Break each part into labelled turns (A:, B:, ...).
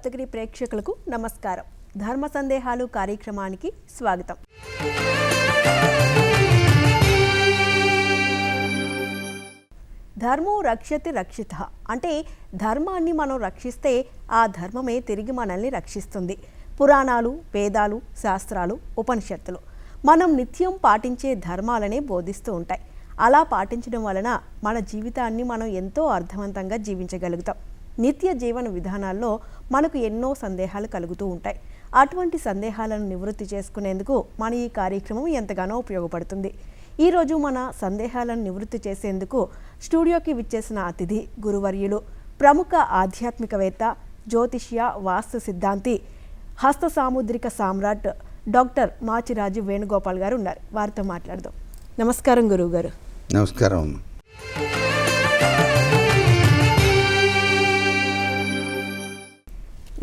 A: సప్తగిరి ప్రేక్షకులకు నమస్కారం. ధర్మ సందేహాలు కార్యక్రమానికి స్వాగతం. ధర్మో రక్షతి రక్షిత అంటే ధర్మాన్ని మనం రక్షిస్తే ఆ ధర్మమే తిరిగి మనల్ని రక్షిస్తుంది. పురాణాలు, వేదాలు, శాస్త్రాలు, ఉపనిషత్తులు మనం నిత్యం పాటించే ధర్మాలనే బోధిస్తూ ఉంటాయి. అలా పాటించడం వలన మన జీవితాన్ని మనం ఎంతో అర్థవంతంగా జీవించగలుగుతాం. నిత్య జీవన విధానాల్లో మనకు ఎన్నో సందేహాలు కలుగుతూ ఉంటాయి. అటువంటి సందేహాలను నివృత్తి చేసుకునేందుకు మన ఈ కార్యక్రమం ఎంతగానో ఉపయోగపడుతుంది. ఈరోజు మన సందేహాలను నివృత్తి చేసేందుకు స్టూడియోకి విచ్చేసిన అతిథి గురువర్యులు, ప్రముఖ ఆధ్యాత్మికవేత్త, జ్యోతిష్య, వాస్తు సిద్ధాంతి, హస్త సాముద్రిక సామ్రాట్ డాక్టర్ మాచిరాజు వేణుగోపాల్ గారు ఉన్నారు. వారితో మాట్లాడదాం. నమస్కారం గురువు గారు.
B: నమస్కారం.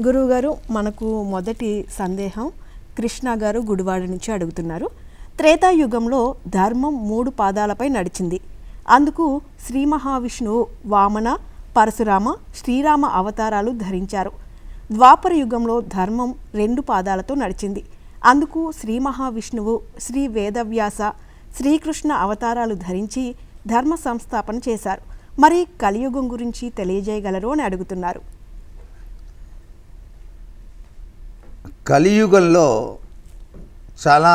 A: గురువుగారు, మనకు మొదటి సందేహం కృష్ణ గారు గుడివాడ నుంచి అడుగుతున్నారు. త్రేతాయుగంలో ధర్మం 3 పాదాలపై నడిచింది. అందుకు శ్రీ మహావిష్ణువు వామన, పరశురామ, శ్రీరామ అవతారాలు ధరించారు. ద్వాపర యుగంలో ధర్మం 2 పాదాలతో నడిచింది. అందుకు శ్రీ మహావిష్ణువు, శ్రీ వేదవ్యాస, శ్రీకృష్ణ అవతారాలు ధరించి ధర్మ సంస్థాపన చేశారు. మరి కలియుగం గురించి తెలియజేయగలరు అని అడుగుతున్నారు.
B: కలియుగంలో చాలా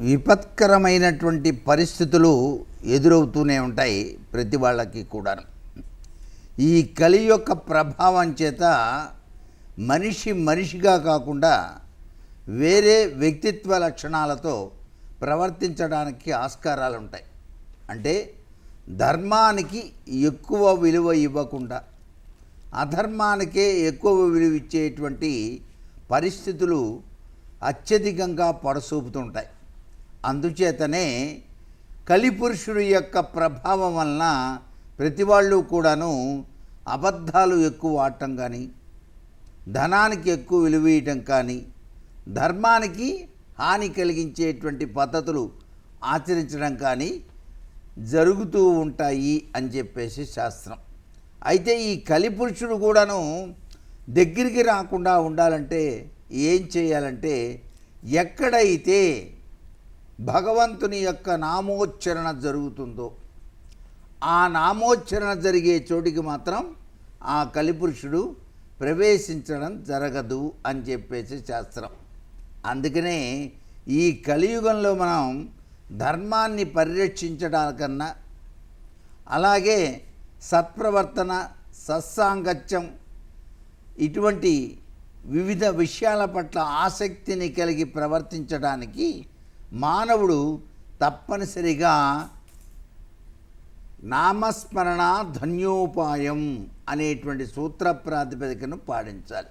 B: విపత్కరమైనటువంటి పరిస్థితులు ఎదురవుతూనే ఉంటాయి ప్రతి వాళ్ళకి కూడాను. ఈ కలి యొక్క ప్రభావం చేత మనిషిగా కాకుండా వేరే వ్యక్తిత్వ లక్షణాలతో ప్రవర్తించడానికి ఆస్కారాలు ఉంటాయి. అంటే ధర్మానికి ఎక్కువ విలువ ఇవ్వకుండా అధర్మానికే ఎక్కువ విలువ ఇచ్చేటువంటి పరిస్థితులు అత్యధికంగా పొడసూపుతుంటాయి. అందుచేతనే కలిపురుషుడి యొక్క ప్రభావం వలన ప్రతి వాళ్ళు కూడాను అబద్ధాలు ఎక్కువ ఆడటం కానీ, ధనానికి ఎక్కువ విలువ ఇవ్వటం కానీ, ధర్మానికి హాని కలిగించేటువంటి పద్ధతులు ఆచరించడం కానీ జరుగుతూ ఉంటాయి అని చెప్పేసి శాస్త్రం. అయితే ఈ కలిపురుషుడు కూడాను దగ్గరికి రాకుండా ఉండాలంటే ఏం చేయాలంటే, ఎక్కడైతే భగవంతుని యొక్క నామోచ్చరణ జరుగుతుందో ఆ నామోచ్చరణ జరిగే చోటికి మాత్రం ఆ కలిపురుషుడు ప్రవేశించడం జరగదు అని చెప్పేసి శాస్త్రం. అందుకనే ఈ కలియుగంలో మనం ధర్మాన్ని పరిరక్షించడానికన్నా, అలాగే సత్ప్రవర్తన, సత్సాంగత్యం ఇటువంటి వివిధ విషయాల పట్ల ఆసక్తిని కలిగి ప్రవర్తించడానికి మానవుడు తప్పనిసరిగా నామస్మరణ ధన్యోపాయం అనేటువంటి సూత్ర ప్రాతిపదికను పాటించాలి.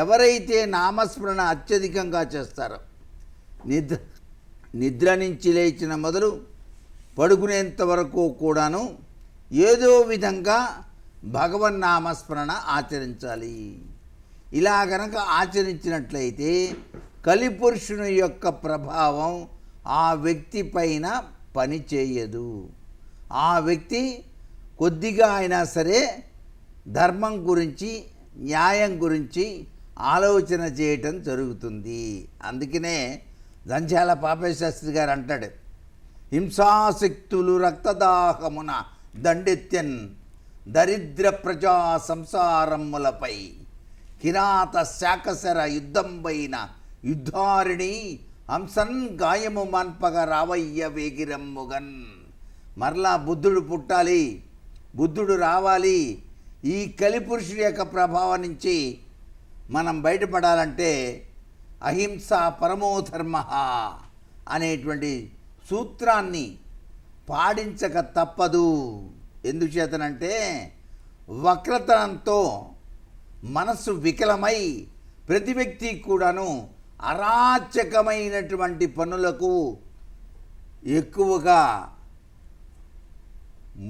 B: ఎవరైతే నామస్మరణ అత్యధికంగా చేస్తారో, నిద్ర నుంచి లేచిన మొదలు పడుకునేంత వరకు కూడాను ఏదో విధంగా భగవన్నామస్మరణ ఆచరించాలి. ఇలా గనక ఆచరించినట్లయితే కలిపురుషుని యొక్క ప్రభావం ఆ వ్యక్తి పైన పనిచేయదు. ఆ వ్యక్తి కొద్దిగా అయినా సరే ధర్మం గురించి, న్యాయం గురించి ఆలోచన చేయటం జరుగుతుంది. అందుకనే దంచాల పాపేశాస్త్రి గారు అంటాడు, హింసాశక్తులు రక్తదాహమున దండెత్యన్ దరిద్ర ప్రజా సంసారములపై కిరాత శాకసర యుద్ధంపైన యుద్ధారిణి హంసన్ గాయము మాన్పగ రావయ్య వేగిరమ్ముగన్. మరలా బుద్ధుడు పుట్టాలి, బుద్ధుడు రావాలి. ఈ కలిపురుషుడి యొక్క ప్రభావం నుంచి మనం బయటపడాలంటే అహింస పరమోధర్మ అనేటువంటి సూత్రాన్ని పాటించక తప్పదు. ఎందుచేతనంటే వక్రతనంతో మనస్సు వికలమై ప్రతి వ్యక్తి కూడాను అరాచకమైనటువంటి పనులకు ఎక్కువగా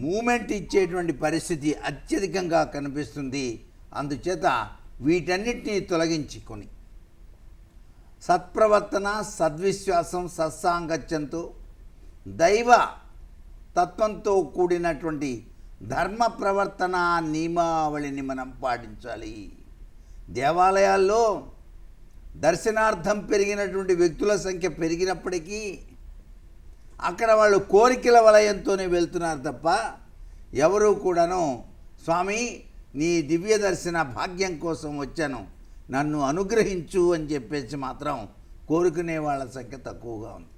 B: మూమెంట్ ఇచ్చేటువంటి పరిస్థితి అత్యధికంగా కనిపిస్తుంది. అందుచేత వీటన్నిటినీ తొలగించుకొని సత్ప్రవర్తన, సద్విశ్వాసం, సత్సాంగత్యంతో దైవ తత్వంతో కూడినటువంటి ధర్మ ప్రవర్తన నియమావళిని మనం పాటించాలి. దేవాలయాల్లో దర్శనార్థం పెరిగినటువంటి వ్యక్తుల సంఖ్య పెరిగినప్పటికీ అక్కడ వాళ్ళు కోరికల వలయంతోనే వెళ్తున్నారు తప్ప ఎవరూ కూడాను స్వామి నీ దివ్య దర్శన భాగ్యం కోసం వచ్చాను, నన్ను అనుగ్రహించు అని చెప్పేసి మాత్రం కోరుకునే వాళ్ళ సంఖ్య తక్కువగా ఉంది.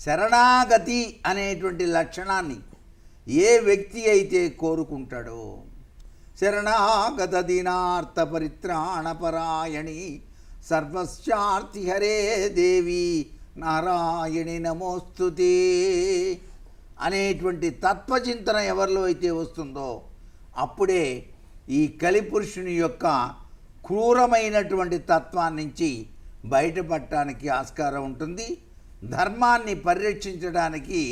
B: శరణాగతి అనేటువంటి లక్షణాన్ని ఏ వ్యక్తి అయితే కోరుకుంటాడో, శరణాగత దీనార్థ పరిత్రాణపరాయణి సర్వస్యార్థి హరే దేవి నారాయణి నమోస్తుతే అనేటువంటి తత్వచింతన ఎవరిలో అయితే వస్తుందో అప్పుడే ఈ కలిపురుషుని యొక్క క్రూరమైనటువంటి తత్వాన్ని నుంచి బయటపడటానికి ఆస్కారం ఉంటుంది. ధర్మాన్ని పరిరక్షించడానికి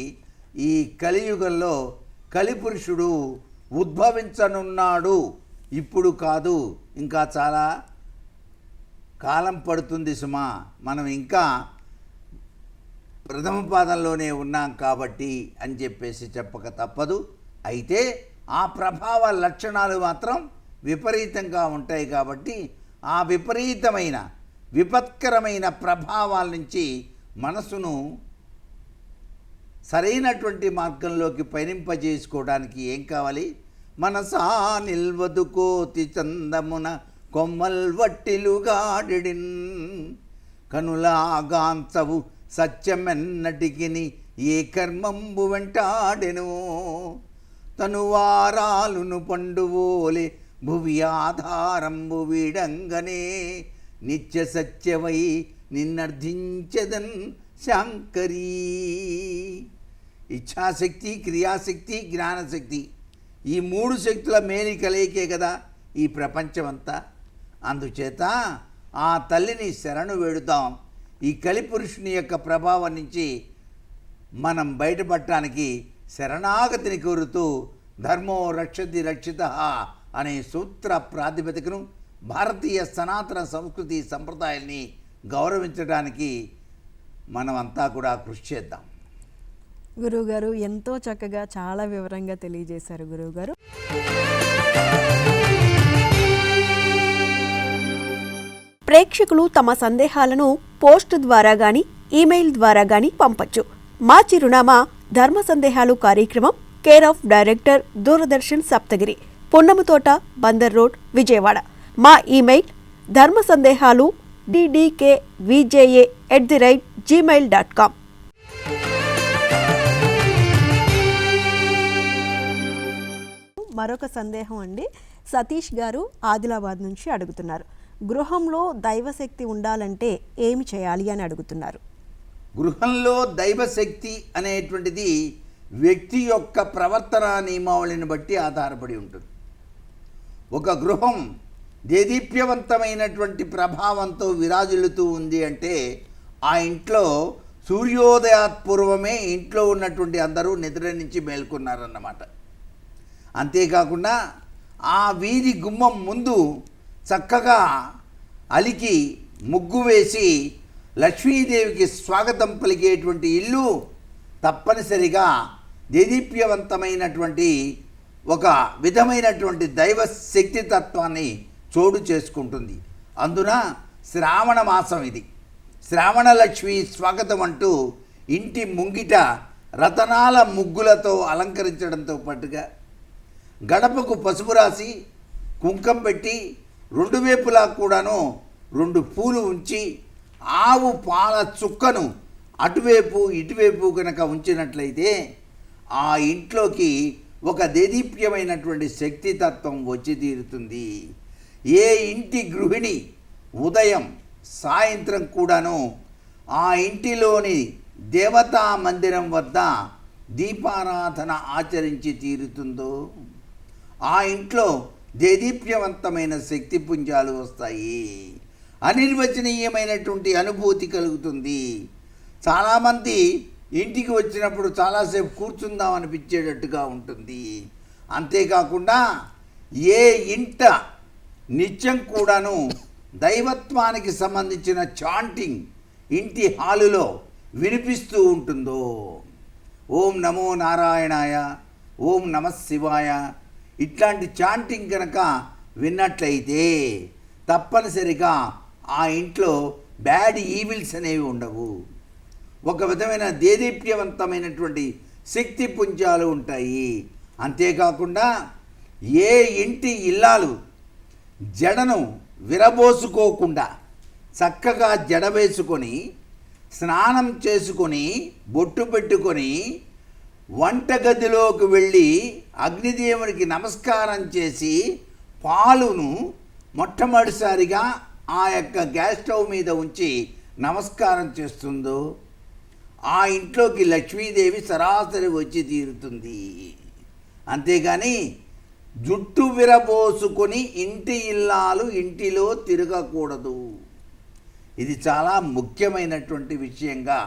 B: ఈ కలియుగంలో కలిపురుషుడు ఉద్భవించనున్నాడు. ఇప్పుడు కాదు, ఇంకా చాలా కాలం పడుతుంది సుమా. మనం ఇంకా ప్రథమ పాదంలోనే ఉన్నాం కాబట్టి అని చెప్పేసి చెప్పక తప్పదు. అయితే ఆ ప్రభావ లక్షణాలు మాత్రం విపరీతంగా ఉంటాయి కాబట్టి ఆ విపరీతమైన విపత్కరమైన ప్రభావాల నుంచి మనసును సరైనటువంటి మార్గంలోకి పయనింపజేసుకోవడానికి ఏం కావాలి? మనసా నిల్వదు కోతి చందమున కొమ్మల్ వట్టిలుగాడిన్ కనులాగాంచవు సత్యమెన్నటికిని ఏ కర్మంబు వెంటాడెను తనువారాలును పండువోలే భువి ఆధారంబు వీడంగనే నిత్య సత్యవై నిన్నర్థించదన్ శాంకరీ. ఇచ్ఛాశక్తి, క్రియాశక్తి, జ్ఞానశక్తి, ఈ మూడు శక్తుల మేలి కలయికే కదా ఈ ప్రపంచమంతా. అందుచేత ఆ తల్లిని శరణు వేడుతాం. ఈ కలిపురుషుని యొక్క ప్రభావం నుంచి మనం బయటపడటానికి శరణాగతిని కోరుతూ ధర్మో రక్షతి రక్షిత అనే సూత్ర ప్రాతిపదికను భారతీయ సనాతన సంస్కృతి సంప్రదాయాల్ని గౌరవించడానికి మనమంతా కూడా కృషి చేద్దాం.
A: గురువుగారు ఎంతో చక్కగా చాలా వివరంగా తెలియజేశారు గురువుగారు. ప్రేక్షకులు తమ సందేహాలను పోస్ట్ ద్వారా గాని ఈమెయిల్ ద్వారా గాని పంపొచ్చు. మా చిరునామా ధర్మ సందేహాలు కార్యక్రమం, care of director, Doordarshan Saptagiri, Punnamathota, Bandar road, Vijayawada. మా ఈమెయిల్ ధర్మ సందేహాలు ddkvja@gmail.com. మరొక సందేహం అండి. సతీష్ గారు ఆదిలాబాద్ నుంచి అడుగుతున్నారు. గృహంలో దైవశక్తి ఉండాలంటే ఏమి చేయాలి అని అడుగుతున్నారు.
B: గృహంలో దైవశక్తి అనేటువంటిది వ్యక్తి యొక్క ప్రవర్తనా నియమావళిని బట్టి ఆధారపడి ఉంటుంది. ఒక గృహం దేదీప్యవంతమైనటువంటి ప్రభావంతో విరాజిల్లుతూ ఉంది అంటే ఆ ఇంట్లో సూర్యోదయాత్పూర్వమే ఇంట్లో ఉన్నటువంటి అందరూ నిద్ర నుంచి మేల్కొన్నారన్నమాట. అంతేకాకుండా ఆ వీధి గుమ్మం ముందు చక్కగా అలికి ముగ్గు వేసి లక్ష్మీదేవికి స్వాగతం పలికేటువంటి ఇల్లు తప్పనిసరిగా దేదీప్యవంతమైనటువంటి ఒక విధమైనటువంటి దైవ శక్తి తత్వాన్ని చోటు చేసుకుంటుంది. అందున శ్రావణ మాసం ఇది. శ్రావణ లక్ష్మి స్వాగతం అంటూ ఇంటి ముంగిట రతనాల ముగ్గులతో అలంకరించడంతో పాటుగా గడపకు పసుపు రాసి కుంకం పెట్టి రెండు వైపులా కూడాను 2 పూలు ఉంచి ఆవు పాల చుక్కను అటువైపు ఇటువైపు కనుక ఉంచినట్లయితే ఆ ఇంట్లోకి ఒక దేదీప్యమైనటువంటి శక్తితత్వం వచ్చి తీరుతుంది. ఏ ఇంటి గృహిణి ఉదయం సాయంత్రం కూడాను ఆ ఇంటిలోని దేవతా మందిరం వద్ద దీపారాధన ఆచరించి తీరుతుందో ఆ ఇంట్లో దేదీప్యవంతమైన శక్తి పుంజాలు వస్తాయి. అనిర్వచనీయమైనటువంటి అనుభూతి కలుగుతుంది. చాలామంది ఇంటికి వచ్చినప్పుడు చాలాసేపు కూర్చుందాం అనిపించేటట్టుగా ఉంటుంది. అంతేకాకుండా ఏ ఇంట నిత్యం కూడాను దైవత్వానికి సంబంధించిన చాంటింగ్ ఇంటి హాలులో వినిపిస్తూ ఉంటుందో, ఓం నమో నారాయణాయ, ఓం నమ శివాయ, ఇట్లాంటి చాంటింగ్ కనుక విన్నట్లయితే తప్పనిసరిగా ఆ ఇంట్లో బ్యాడ్ ఈవిల్స్ అనేవి ఉండవు. ఒక విధమైన దేదీప్యవంతమైనటువంటి శక్తి పుంజాలు ఉంటాయి. అంతేకాకుండా ఏ ఇంటి ఇల్లాలు జడను విరబోసుకోకుండా చక్కగా జడ వేసుకొని స్నానం చేసుకొని బొట్టు పెట్టుకొని వంటగదిలోకి వెళ్ళి అగ్నిదేవునికి నమస్కారం చేసి పాలును మొట్టమొదటిసారిగా ఆ యొక్క గ్యాస్ స్టవ్ మీద ఉంచి నమస్కారం చేస్తుందో ఆ ఇంట్లోకి లక్ష్మీదేవి సరాసరి వచ్చి తీరుతుంది. అంతేగాని జుట్టు విరబోసుకొని ఇంటి ఇల్లాలు ఇంటిలో తిరగకూడదు. ఇది చాలా ముఖ్యమైనటువంటి విషయంగా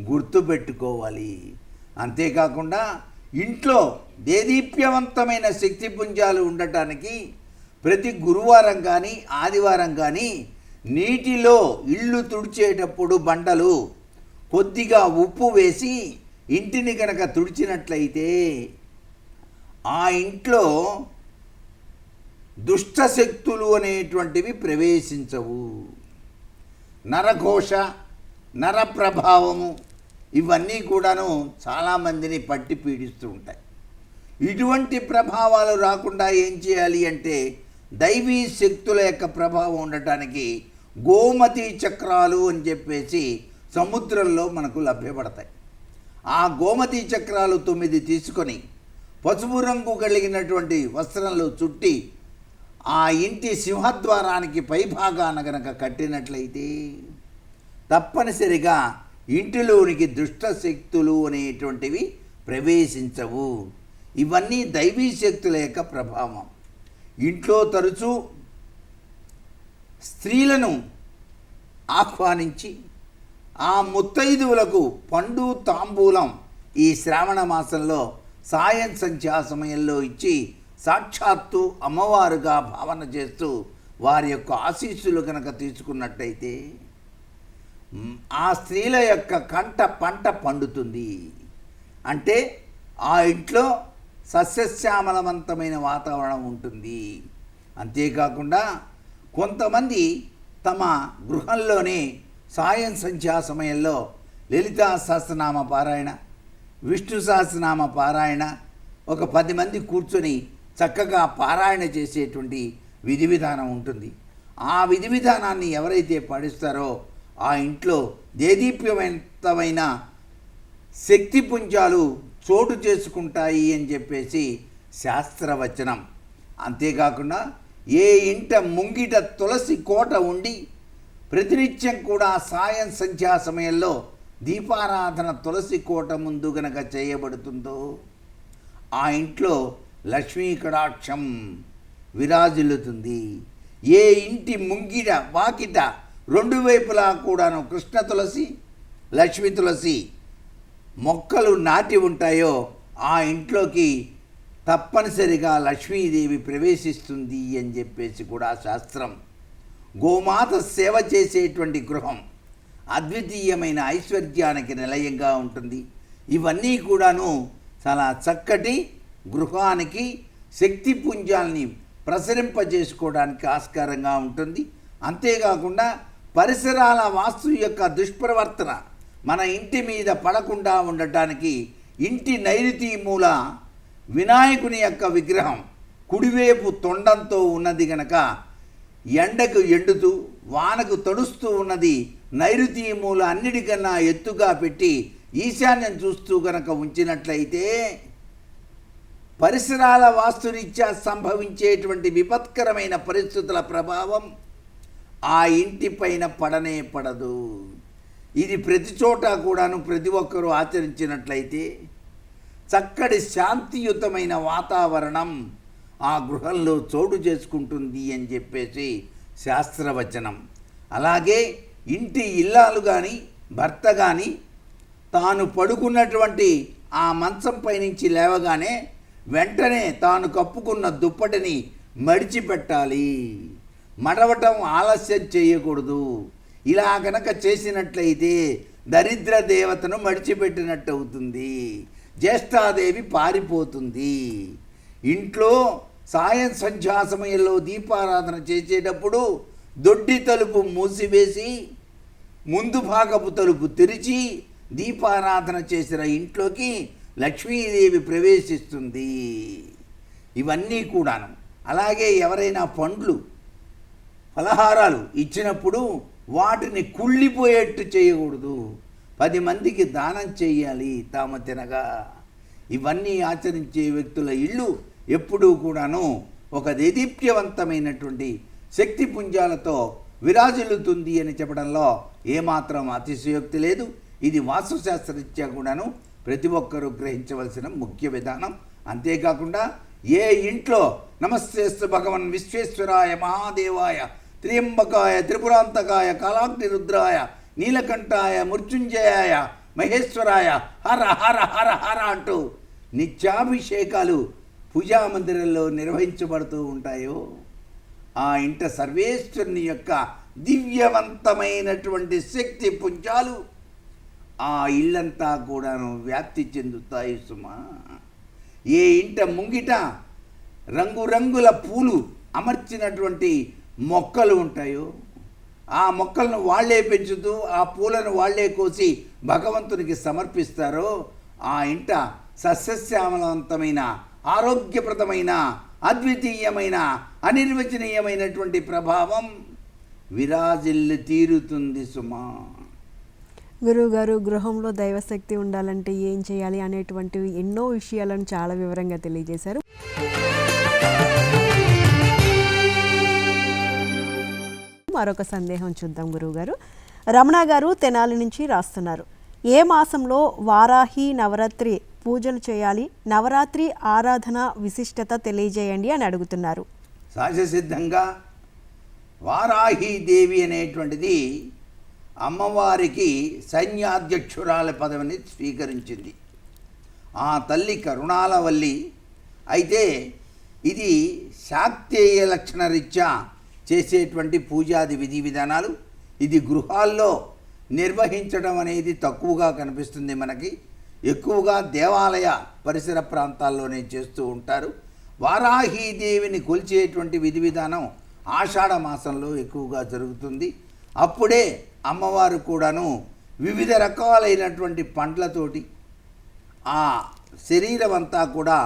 B: గుర్తుపెట్టుకోవాలి. అంతేకాకుండా ఇంట్లో దేదీప్యవంతమైన శక్తిపుంజాలు ఉండటానికి ప్రతి గురువారం కానీ ఆదివారం కానీ నీటిలో ఇళ్ళు తుడిచేటప్పుడు బండలు కొద్దిగా ఉప్పు వేసి ఇంటిని కనుక తుడిచినట్లయితే ఆ ఇంట్లో దుష్టశక్తులు అనేటువంటివి ప్రవేశించవు. నరఘోష, నర ప్రభావము ఇవన్నీ కూడాను చాలామందిని పట్టి పీడిస్తూ ఉంటాయి. ఇటువంటి ప్రభావాలు రాకుండా ఏం చేయాలి అంటే దైవీ శక్తుల యొక్క ప్రభావం ఉండటానికి గోమతి చక్రాలు అని చెప్పేసి సముద్రంలో మనకు లభ్యపడతాయి. ఆ గోమతి చక్రాలు 9 తీసుకొని పసుపు రంగు కలిగినటువంటి వస్త్రంలో చుట్టి ఆ ఇంటి సింహద్వారానికి పైభాగాన గనక కట్టినట్లయితే తప్పనిసరిగా ఇంటిలోనికి దుష్టశక్తులు అనేటువంటివి ప్రవేశించవు. ఇవన్నీ దైవీ శక్తుల యొక్క ప్రభావం. ఇంట్లో తరచూ స్త్రీలను ఆహ్వానించి ఆ ముత్తైదువులకు పండు తాంబూలం ఈ శ్రావణ మాసంలో సాయం సంధ్యా సమయంలో ఇచ్చి సాక్షాత్తు అమ్మవారుగా భావన చేస్తూ వారి యొక్క ఆశీస్సులు కనుక తీసుకున్నట్టయితే ఆ స్త్రీల యొక్క కంట పంట పండుతుంది. అంటే ఆ ఇంట్లో సస్యశ్యామలవంతమైన వాతావరణం ఉంటుంది. అంతేకాకుండా కొంతమంది తమ గృహంలోనే సాయం సంధ్యా సమయంలో లలితా సహస్రనామ పారాయణ, విష్ణు సహస్రనామ పారాయణ ఒక 10 మంది కూర్చొని చక్కగా పారాయణ చేసేటువంటి విధి విధానం ఉంటుంది. ఆ విధి విధానాన్ని ఎవరైతే పాటిస్తారో ఆ ఇంట్లో దేదీప్యవంతమైన శక్తి పుంజాలు చోటు చేసుకుంటాయి అని చెప్పేసి శాస్త్రవచనం. అంతేకాకుండా ఏ ఇంట ముంగిట తులసి కోట ఉండి ప్రతినిత్యం కూడా సాయం సంధ్యా సమయంలో దీపారాధన తులసి కోట ముందు గనక చేయబడుతుందో ఆ ఇంట్లో లక్ష్మీ కటాక్షం విరాజిల్లుతుంది. ఏ ఇంటి ముంగిట వాకిట 2 వైపులా కూడాను కృష్ణ తులసి, లక్ష్మీ తులసి మొక్కలు నాటి ఉంటాయో ఆ ఇంట్లోకి తప్పనిసరిగా లక్ష్మీదేవి ప్రవేశిస్తుంది అని చెప్పేసి కూడా శాస్త్రం. గోమాత సేవ చేసేటువంటి గృహం అద్వితీయమైన ఐశ్వర్యానికి నిలయంగా ఉంటుంది. ఇవన్నీ కూడాను చాలా చక్కటి గృహానికి శక్తి పుంజాల్ని ప్రసరింపజేసుకోవడానికి ఆస్కారంగా ఉంటుంది. అంతేకాకుండా పరిసరాల వాస్తు యొక్క దుష్ప్రవర్తన మన ఇంటి మీద పడకుండా ఉండటానికి ఇంటి నైరుతి మూల వినాయకుని యొక్క విగ్రహం కుడివైపు తొండంతో ఉన్నది గనక ఎండకు ఎండుతూ వానకు తడుస్తూ ఉన్నది నైరుతి మూల అన్నిటికన్నా ఎత్తుగా పెట్టి ఈశాన్యం చూస్తూ గనక ఉంచినట్లయితే పరిసరాల వాస్తురీత్యా సంభవించేటువంటి విపత్కరమైన పరిస్థితుల ప్రభావం ఆ ఇంటిపైన పడనే పడదు. ఇది ప్రతి చోట కూడాను ప్రతి ఒక్కరూ ఆచరించినట్లయితే చక్కటి శాంతియుతమైన వాతావరణం ఆ గృహంలో చోటు చేసుకుంటుంది అని చెప్పేసి శాస్త్రవచనం. అలాగే ఇంటి ఇల్లాలు కానీ భర్త కానీ తాను పడుకున్నటువంటి ఆ మంచంపై నుంచి లేవగానే వెంటనే తాను కప్పుకున్న దుప్పటిని మడిచిపెట్టాలి. మడవటం ఆలస్యం చేయకూడదు. ఇలా కనుక చేసినట్లయితే దరిద్ర దేవతను మడిచిపెట్టినట్టు అవుతుంది, జ్యేష్ఠాదేవి పారిపోతుంది. ఇంట్లో సాయం సంధ్యా సమయంలో దీపారాధన చేసేటప్పుడు దొడ్డి తలుపు మూసివేసి ముందు భాగపు తలుపు తెరిచి దీపారాధన చేసిన ఇంట్లోకి లక్ష్మీదేవి ప్రవేశిస్తుంది. ఇవన్నీ కూడాను. అలాగే ఎవరైనా పండ్లు ఫలహారాలు ఇచ్చినప్పుడు వాటిని కుళ్ళిపోయేట్టు చేయకూడదు, 10 మందికి దానం చేయాలి తాము తినగా. ఇవన్నీ ఆచరించే వ్యక్తుల ఇళ్ళు ఎప్పుడూ కూడాను ఒక దేదీప్యవంతమైనటువంటి శక్తి పుంజాలతో విరాజిల్లుతుంది అని చెప్పడంలో ఏమాత్రం అతిశయోక్తి లేదు. ఇది వాస్తుశాస్త్రరీత్యా కూడాను ప్రతి ఒక్కరూ గ్రహించవలసిన ముఖ్య విధానం. అంతేకాకుండా ఏ ఇంట్లో నమస్తేస్తు భగవన్ విశ్వేశ్వరాయ మహాదేవాయ త్రియంబకాయ త్రిపురాంతకాయ కాలాగ్ని రుద్రాయ నీలకంఠాయ మృత్యుంజయాయ మహేశ్వరాయ హర హర హర హర అంటూ నిత్యాభిషేకాలు పూజా మందిరంలో నిర్వహించబడుతూ ఉంటాయో ఆ ఇంట సర్వేశ్వరుని యొక్క దివ్యవంతమైనటువంటి శక్తి పుంజాలు ఆ ఇల్లంతా కూడాను వ్యాప్తి చెందుతాయి సుమా. ఏ ఇంట ముంగిట రంగురంగుల పూలు అమర్చినటువంటి మొక్కలు ఉంటాయో ఆ మొక్కలను వాళ్ళే పెంచుతూ ఆ పూలను వాళ్ళే కోసి భగవంతునికి సమర్పిస్తారో ఆ ఇంట సస్యశ్యామలవంతమైన ఆరోగ్యప్రదమైన అద్వితీయమైన అనిర్వచనీయమైనటువంటి ప్రభావం విరాజిల్లు తీరుతుంది సుమా.
A: గురువుగారు, గృహంలో దైవశక్తి ఉండాలంటే ఏం చేయాలి అనేటువంటి ఎన్నో విషయాలను చాలా వివరంగా తెలియజేశారు. మరొక సందేహం చూద్దాం గురువుగారు. రమణ గారు తెనాలి నుంచి రాస్తున్నారు, ఏ మాసంలో వారాహి నవరాత్రి పూజలు చేయాలి, నవరాత్రి ఆరాధన విశిష్టత తెలియజేయండి అని అడుగుతున్నారు.
B: సహజసిద్ధంగా వారాహీదేవి అనేటువంటిది అమ్మవారికి సైన్యాధ్యక్షురాల పదవిని స్వీకరించింది. ఆ తల్లి కరుణాలవల్లి. అయితే ఇది శాక్తేయ లక్షణ రీత్యా చేసేటువంటి పూజాది విధి విధానాలు ఇది గృహాల్లో నిర్వహించడం అనేది తక్కువగా కనిపిస్తుంది మనకి. ఎక్కువగా దేవాలయ పరిసర ప్రాంతాల్లోనే చేస్తూ ఉంటారు. వారాహీదేవిని కొలిచేటువంటి విధి విధానం ఆషాఢ మాసంలో ఎక్కువగా జరుగుతుంది. అప్పుడే అమ్మవారు కూడాను వివిధ రకాలైనటువంటి పండ్లతోటి ఆ శరీరం అంతా కూడా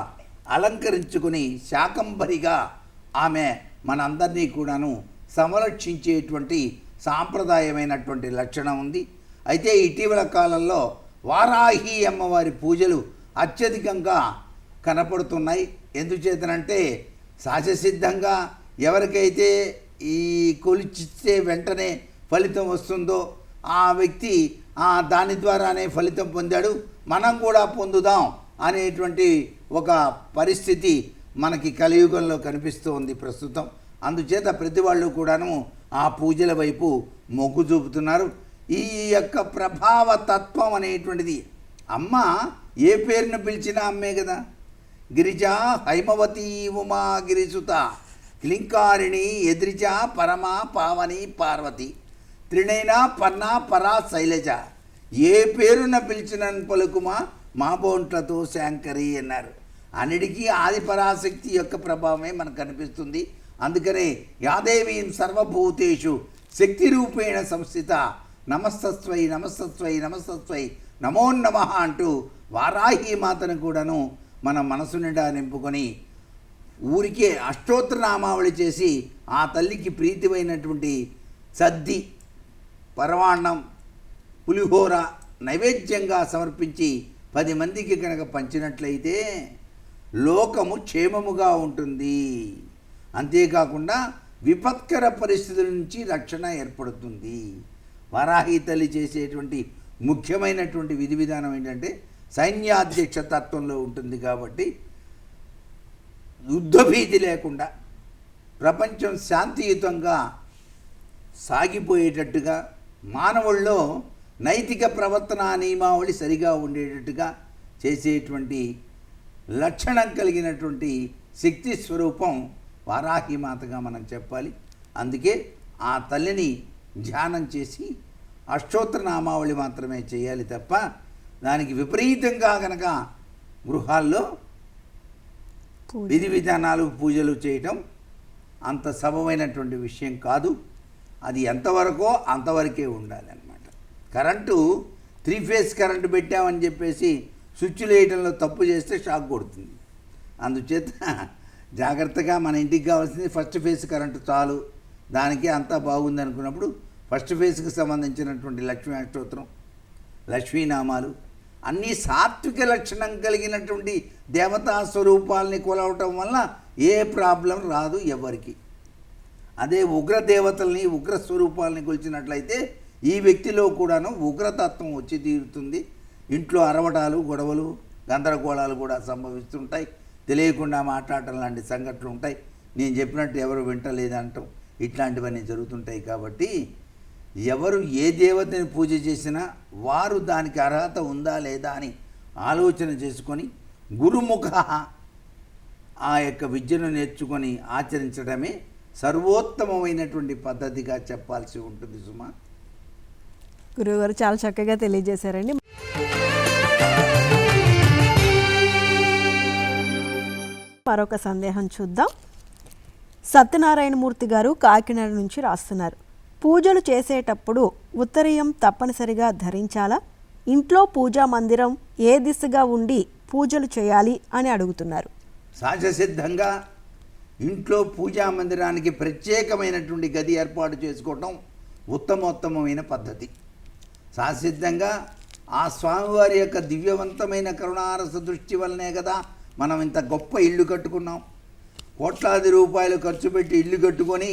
B: అలంకరించుకుని శాకంబరిగా ఆమె మనందరినీ కూడాను సంరక్షించేటువంటి సాంప్రదాయమైనటువంటి లక్షణం ఉంది. అయితే ఇటీవల కాలంలో వారాహి అమ్మవారి పూజలు అత్యధికంగా కనపడుతున్నాయి. ఎందుచేతనంటే సహజసిద్ధంగా ఎవరికైతే ఈ కొలిచిస్తే వెంటనే ఫలితం వస్తుందో ఆ వ్యక్తి దాని ద్వారానే ఫలితం పొందాడు, మనం కూడా పొందుదాం అనేటువంటి ఒక పరిస్థితి మనకి కలియుగంలో కనిపిస్తూ ఉంది ప్రస్తుతం. అందుచేత ప్రతి వాళ్ళు కూడాను ఆ పూజల వైపు మొగ్గు చూపుతున్నారు. ఈ యొక్క ప్రభావ తత్వం అనేటువంటిది అమ్మ ఏ పేరును పిలిచినా అమ్మే కదా. గిరిజా హైమవతి ఉమా గిరిసుత క్లింకారిణి ఎద్రిజ పరమా పావని పార్వతి త్రినైనా పన్నా పరా శైలజ, ఏ పేరున పిలిచిన పలుకుమా మా బోంట్లతో శాంకరి అన్నారు. అన్నిటికీ ఆది పరాశక్తి యొక్క ప్రభావమే మనకు కనిపిస్తుంది. అందుకనే యాదేవీం సర్వభూతేషు శక్తి రూపేణ సంస్థిత నమస్తస్వై నమస్తస్వై నమస్తస్వై నమో నమః అంటూ వారాహి మాతను కూడాను మన మనసు నిండా నింపుకొని ఊరికే అష్టోత్తర నామావళి చేసి ఆ తల్లికి ప్రీతివైనటువంటి సద్ది పరమాన్నం పులిహోర నైవేద్యంగా సమర్పించి 10 మందికి కనుక పంచినట్లయితే లోకము క్షేమముగా ఉంటుంది. అంతేకాకుండా విపత్కర పరిస్థితుల నుంచి రక్షణ ఏర్పడుతుంది. వారాహి తల్లి చేసేటువంటి ముఖ్యమైనటువంటి విధి విధానం ఏంటంటే సైన్యాధ్యక్ష తత్వంలో ఉంటుంది కాబట్టి యుద్ధభీతి లేకుండా ప్రపంచం శాంతియుతంగా సాగిపోయేటట్టుగా మానవుల్లో నైతిక ప్రవర్తన నియమావళి సరిగా ఉండేటట్టుగా చేసేటువంటి లక్షణం కలిగినటువంటి శక్తి స్వరూపం వారాహి మాతగా మనం చెప్పాలి. అందుకే ఆ తల్లిని ధ్యానం చేసి అష్టోత్తర నామావళి మాత్రమే చేయాలి తప్ప దానికి విపరీతంగా కనుక గృహాల్లో విధి విధానాలు పూజలు చేయటం అంత సబమైనటువంటి విషయం కాదు. అది ఎంతవరకో అంతవరకే ఉండాలి అన్నమాట. కరెంటు 3 ఫేజ్ కరెంటు పెట్టామని చెప్పేసి స్విచ్లు వేయడంలో తప్పు చేస్తే షాక్ కొడుతుంది. అందుచేత జాగ్రత్తగా మన ఇంటికి కావాల్సింది ఫస్ట్ ఫేజ్ కరెంటు చాలు, దానికి అంతా బాగుంది అనుకున్నప్పుడు ఫస్ట్ ఫేజ్కి సంబంధించినటువంటి లక్ష్మీ అష్టోత్తరం, లక్ష్మీనామాలు అన్నీ సాత్విక లక్షణం కలిగినటువంటి దేవతా స్వరూపాలని కొలవటం వల్ల ఏ ప్రాబ్లం రాదు ఎవరికి. అదే ఉగ్ర దేవతల్ని ఉగ్ర స్వరూపాలని కొలిచినట్లయితే ఈ వ్యక్తిలో కూడాను ఉగ్రతత్వం వచ్చి తీరుతుంది. ఇంట్లో అరవటాలు, గొడవలు, గందరగోళాలు కూడా సంభవిస్తుంటాయి. తెలియకుండా మాట్లాడటం లాంటి సంఘటనలు ఉంటాయి. నేను చెప్పినట్టు ఎవరు వింటలేదంటాం, ఇట్లాంటివన్నీ జరుగుతుంటాయి. కాబట్టి ఎవరు ఏ దేవతని పూజ చేసినా వారు దానికి అర్హత ఉందా లేదా అని ఆలోచన చేసుకొని గురుముఖ ఆ యొక్క విద్యను నేర్చుకొని ఆచరించడమే సర్వోత్తమమైనటువంటి పద్ధతిగా చెప్పాల్సి ఉంటుంది సుమా.
A: గురువుగారు చాలా చక్కగా తెలియజేశారండి. మరొక సందేహం చూద్దాం. సత్యనారాయణమూర్తి గారు కాకినాడ నుంచి రాస్తున్నారు. పూజలు చేసేటప్పుడు ఉత్తరీయం తప్పనిసరిగా ధరించాలా? ఇంట్లో పూజా మందిరం ఏ దిశగా ఉండి పూజలు చేయాలి అని అడుగుతున్నారు.
B: సహజసిద్ధంగా ఇంట్లో పూజా మందిరానికి ప్రత్యేకమైనటువంటి గది ఏర్పాటు చేసుకోవటం ఉత్తమోత్తమైన పద్ధతి. సహజసిద్ధంగా ఆ స్వామివారి యొక్క దివ్యవంతమైన కరుణారస దృష్టి వల్లనే కదా మనం ఇంత గొప్ప ఇల్లు కట్టుకున్నాం. కోట్లాది రూపాయలు ఖర్చు పెట్టి ఇల్లు కట్టుకొని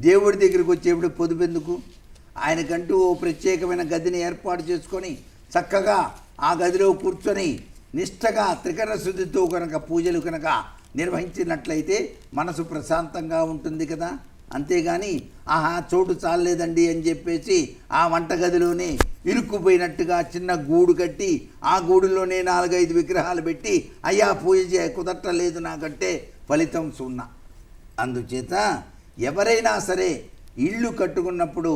B: దేవుడి దగ్గరికి వచ్చేప్పుడు పొదుపెందుకు? ఆయనకంటూ ఓ ప్రత్యేకమైన గదిని ఏర్పాటు చేసుకొని చక్కగా ఆ గదిలో కూర్చొని నిష్టగా త్రికరణ శుద్ధితో కనుక పూజలు కనుక నిర్వహించినట్లయితే మనసు ప్రశాంతంగా ఉంటుంది కదా. అంతేగాని ఆహా చోటు చాలేదండి అని చెప్పేసి ఆ వంటగదిలోనే ఇరుక్కుపోయినట్టుగా చిన్న గూడు కట్టి ఆ గూడులోనే 4-5 విగ్రహాలు పెట్టి అయ్యా పూజ కుదరట్లేదు నాకంటే ఫలితం సున్నా. అందుచేత ఎవరైనా సరే ఇల్లు కట్టుకున్నప్పుడు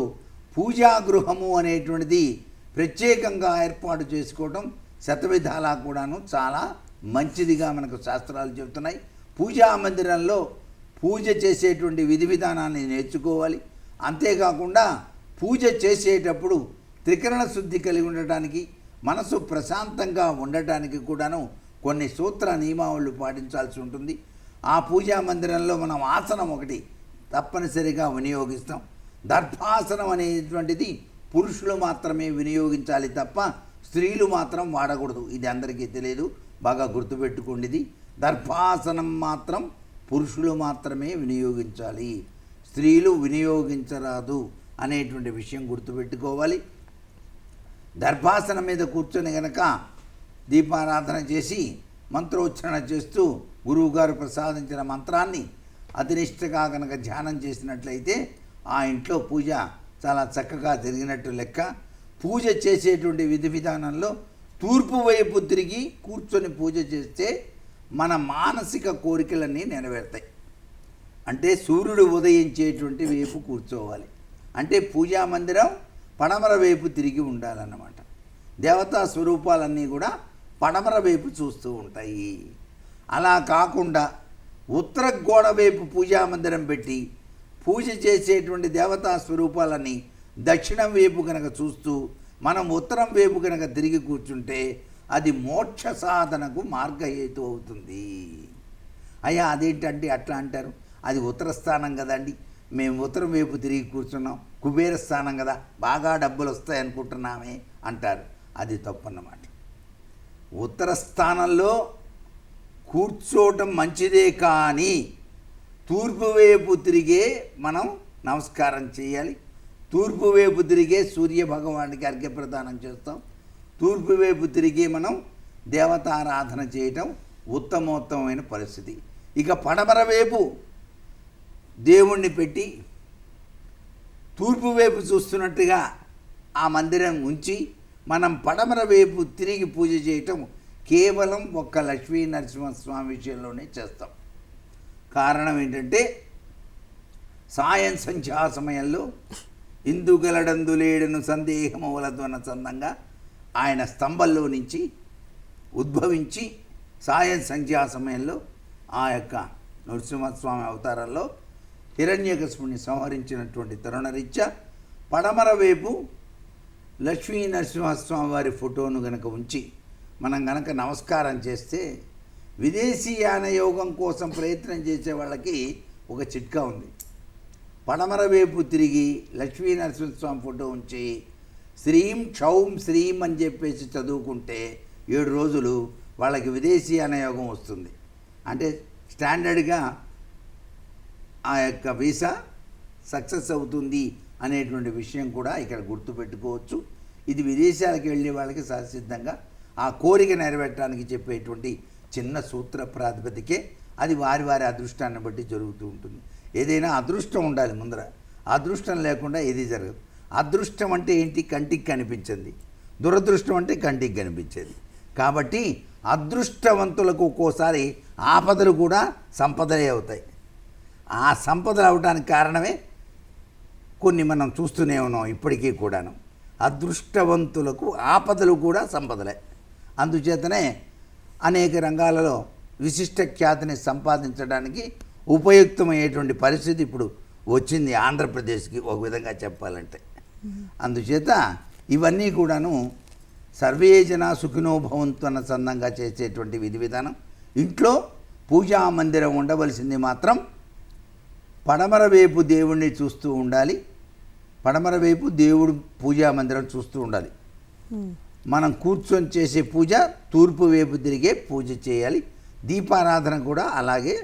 B: పూజాగృహము అనేటువంటిది ప్రత్యేకంగా ఏర్పాటు చేసుకోవడం శతవిధాలా కూడాను చాలా మంచిదిగా మనకు శాస్త్రాలు చెబుతున్నాయి. పూజా మందిరంలో పూజ చేసేటువంటి విధి విధానాన్ని నేర్చుకోవాలి. అంతేకాకుండా పూజ చేసేటప్పుడు త్రికరణ శుద్ధి కలిగి ఉండటానికి, మనసు ప్రశాంతంగా ఉండటానికి కూడాను కొన్ని సూత్ర నియమావళులు పాటించాల్సి ఉంటుంది. ఆ పూజా మందిరంలో మనం ఆసనం ఒకటి తప్పనిసరిగా వినియోగిస్తాం. దర్భాసనం అనేటువంటిది పురుషులు మాత్రమే వినియోగించాలి తప్ప స్త్రీలు మాత్రం వాడకూడదు. ఇది అందరికీ తెలియదు, బాగా గుర్తుపెట్టుకోండి. దర్భాసనం మాత్రం పురుషులు మాత్రమే వినియోగించాలి, స్త్రీలు వినియోగించరాదు అనేటువంటి విషయం గుర్తుపెట్టుకోవాలి. దర్భాసనం మీద కూర్చొని గనక దీపారాధన చేసి మంత్రోచ్చరణ చేస్తూ గురువుగారు ప్రసాదించిన మంత్రాన్ని అతినిష్టగా కనుక ధ్యానం చేసినట్లయితే ఆ ఇంట్లో పూజ చాలా చక్కగా జరిగినట్టు లెక్క. పూజ చేసేటువంటి విధి విధానంలో తూర్పు వైపు తిరిగి కూర్చొని పూజ చేస్తే మన మానసిక కోరికలన్నీ నెరవేరుతాయి. అంటే సూర్యుడు ఉదయించేటువంటి వైపు కూర్చోవాలి. అంటే పూజా మందిరం పడమర వైపు తిరిగి ఉండాలన్నమాట. దేవతా స్వరూపాలన్నీ కూడా పడమర వైపు చూస్తూ ఉంటాయి. అలా కాకుండా ఉత్తర గోడ వైపు పూజా మందిరం పెట్టి పూజ చేసేటువంటి దేవతా స్వరూపాలని దక్షిణం వైపు కనుక చూస్తూ మనం ఉత్తరం వైపు కనుక తిరిగి కూర్చుంటే అది మోక్ష సాధనకు మార్గహేతు అవుతుంది. అయ్యా అదేంటంటే అట్లా అంటారు, అది ఉత్తర స్థానం కదండి, మేము ఉత్తరం వైపు తిరిగి కూర్చున్నాం, కుబేర స్థానం కదా, బాగా డబ్బులు వస్తాయి అనుకుంటున్నామే అంటారు. అది తప్పన్నమాట. ఉత్తర స్థానంలో కూర్చోవటం మంచిదే, కానీ తూర్పు వైపు తిరిగే మనం నమస్కారం చేయాలి. తూర్పు వైపు తిరిగే సూర్య భగవానికి అర్ఘ్యప్రదానం చేస్తాం. తూర్పు వైపు తిరిగి మనం దేవతారాధన చేయటం ఉత్తమోత్తమైన పరిస్థితి. ఇక పడమర వైపు దేవుణ్ణి పెట్టి తూర్పు వైపు చూస్తున్నట్టుగా ఆ మందిరం ఉంచి మనం పడమర వైపు తిరిగి పూజ చేయటం కేవలం ఒక్క లక్ష్మీ నరసింహస్వామి విషయంలోనే చేస్తాం. కారణం ఏంటంటే సాయం సంధ్యా సమయంలో ఇందుగలడందులేడను సందేహములతోన చందంగా ఆయన స్తంభంలో నుంచి ఉద్భవించి సాయం సంధ్యా సమయంలో ఆ యొక్క నరసింహస్వామి అవతారంలో హిరణ్యకశిపుని సంహరించినటువంటి తరుణరీత్యా పడమర వైపు లక్ష్మీ నరసింహస్వామి వారి ఫోటోను గనక ఉంచి మనం గనక నమస్కారం చేస్తే విదేశీయాన యోగం కోసం ప్రయత్నం చేసే వాళ్ళకి ఒక చిట్కా ఉంది. పడమర వైపు తిరిగి లక్ష్మీ నరసింహస్వామి ఫోటో ఉంచి శ్రీం క్షౌం శ్రీం అని చెప్పేసి చదువుకుంటే 7 రోజులు వాళ్ళకి విదేశీయాన యోగం వస్తుంది. అంటే స్టాండర్డ్గా ఆ యొక్క వీసా సక్సెస్ అవుతుంది అనేటువంటి విషయం కూడా ఇక్కడ గుర్తుపెట్టుకోవచ్చు. ఇది విదేశాలకు వెళ్ళే వాళ్ళకి సహసిద్ధంగా ఆ కోరిక నెరవేర్చడానికి చెప్పేటువంటి చిన్న సూత్ర ప్రాతిపదికే. అది వారి వారి అదృష్టాన్ని బట్టి జరుగుతూ ఉంటుంది. ఏదైనా అదృష్టం ఉండాలి ముందర. అదృష్టం లేకుండా ఏది జరగదు. అదృష్టం అంటే ఏంటి? కంటికి కనిపించింది. దురదృష్టం అంటే కంటికి కనిపించేది. కాబట్టి అదృష్టవంతులకు ఒక్కోసారి ఆపదలు కూడా సంపదలే అవుతాయి. ఆ సంపదలు అవడానికి కారణమే కొన్ని మనం చూస్తూనే ఉన్నాం ఇప్పటికీ కూడాను. అదృష్టవంతులకు ఆపదలు కూడా సంపదలే. అందుచేతనే అనేక రంగాలలో విశిష్ట ఖ్యాతిని సంపాదించడానికి ఉపయుక్తమయ్యేటువంటి పరిస్థితి ఇప్పుడు వచ్చింది ఆంధ్రప్రదేశ్కి ఒక విధంగా చెప్పాలంటే. అందుచేత ఇవన్నీ కూడాను సర్వే జన సుఖినో భవంతు అన్న సందంగా చేసేటువంటి విధి విధానం. ఇంట్లో పూజా మందిరం ఉండవలసింది మాత్రం పడమర వైపు దేవుణ్ణి చూస్తూ ఉండాలి. పడమర వైపు దేవుడు పూజా మందిరం చూస్తూ ఉండాలి. మనం కూర్చొని చేసే పూజ తూర్పు వైపు తిరిగే పూజ చేయాలి. దీపారాధన కూడా అలాగే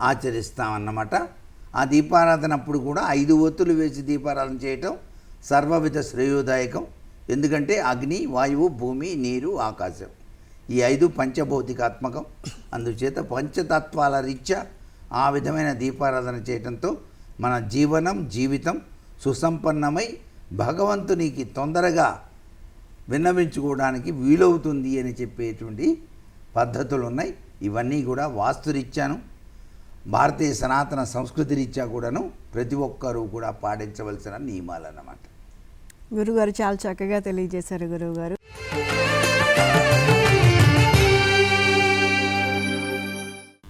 B: ఆచరిస్తామన్నమాట. ఆ దీపారాధన అప్పుడు కూడా 5 ఒత్తులు వేసి దీపారాధన చేయటం సర్వవిధ శ్రేయోదాయకం. ఎందుకంటే అగ్ని, వాయువు, భూమి, నీరు, ఆకాశం ఈ 5 పంచభౌతికాత్మకం. అందుచేత పంచతత్వాల రీత్యా ఆ విధమైన దీపారాధన చేయటంతో మన జీవితం సుసంపన్నమై భగవంతునికి తొందరగా విన్నవించుకోవడానికి వీలవుతుంది అని చెప్పేటువంటి పద్ధతులు ఉన్నాయి. ఇవన్నీ కూడా వాస్తురీత్యాను భారతీయ సనాతన సంస్కృతి రీత్యా కూడాను ప్రతి ఒక్కరూ కూడా పాటించవలసిన నియమాలు అన్నమాట.
A: గురుగారు చాలా చక్కగా తెలియజేశారు గురువుగారు.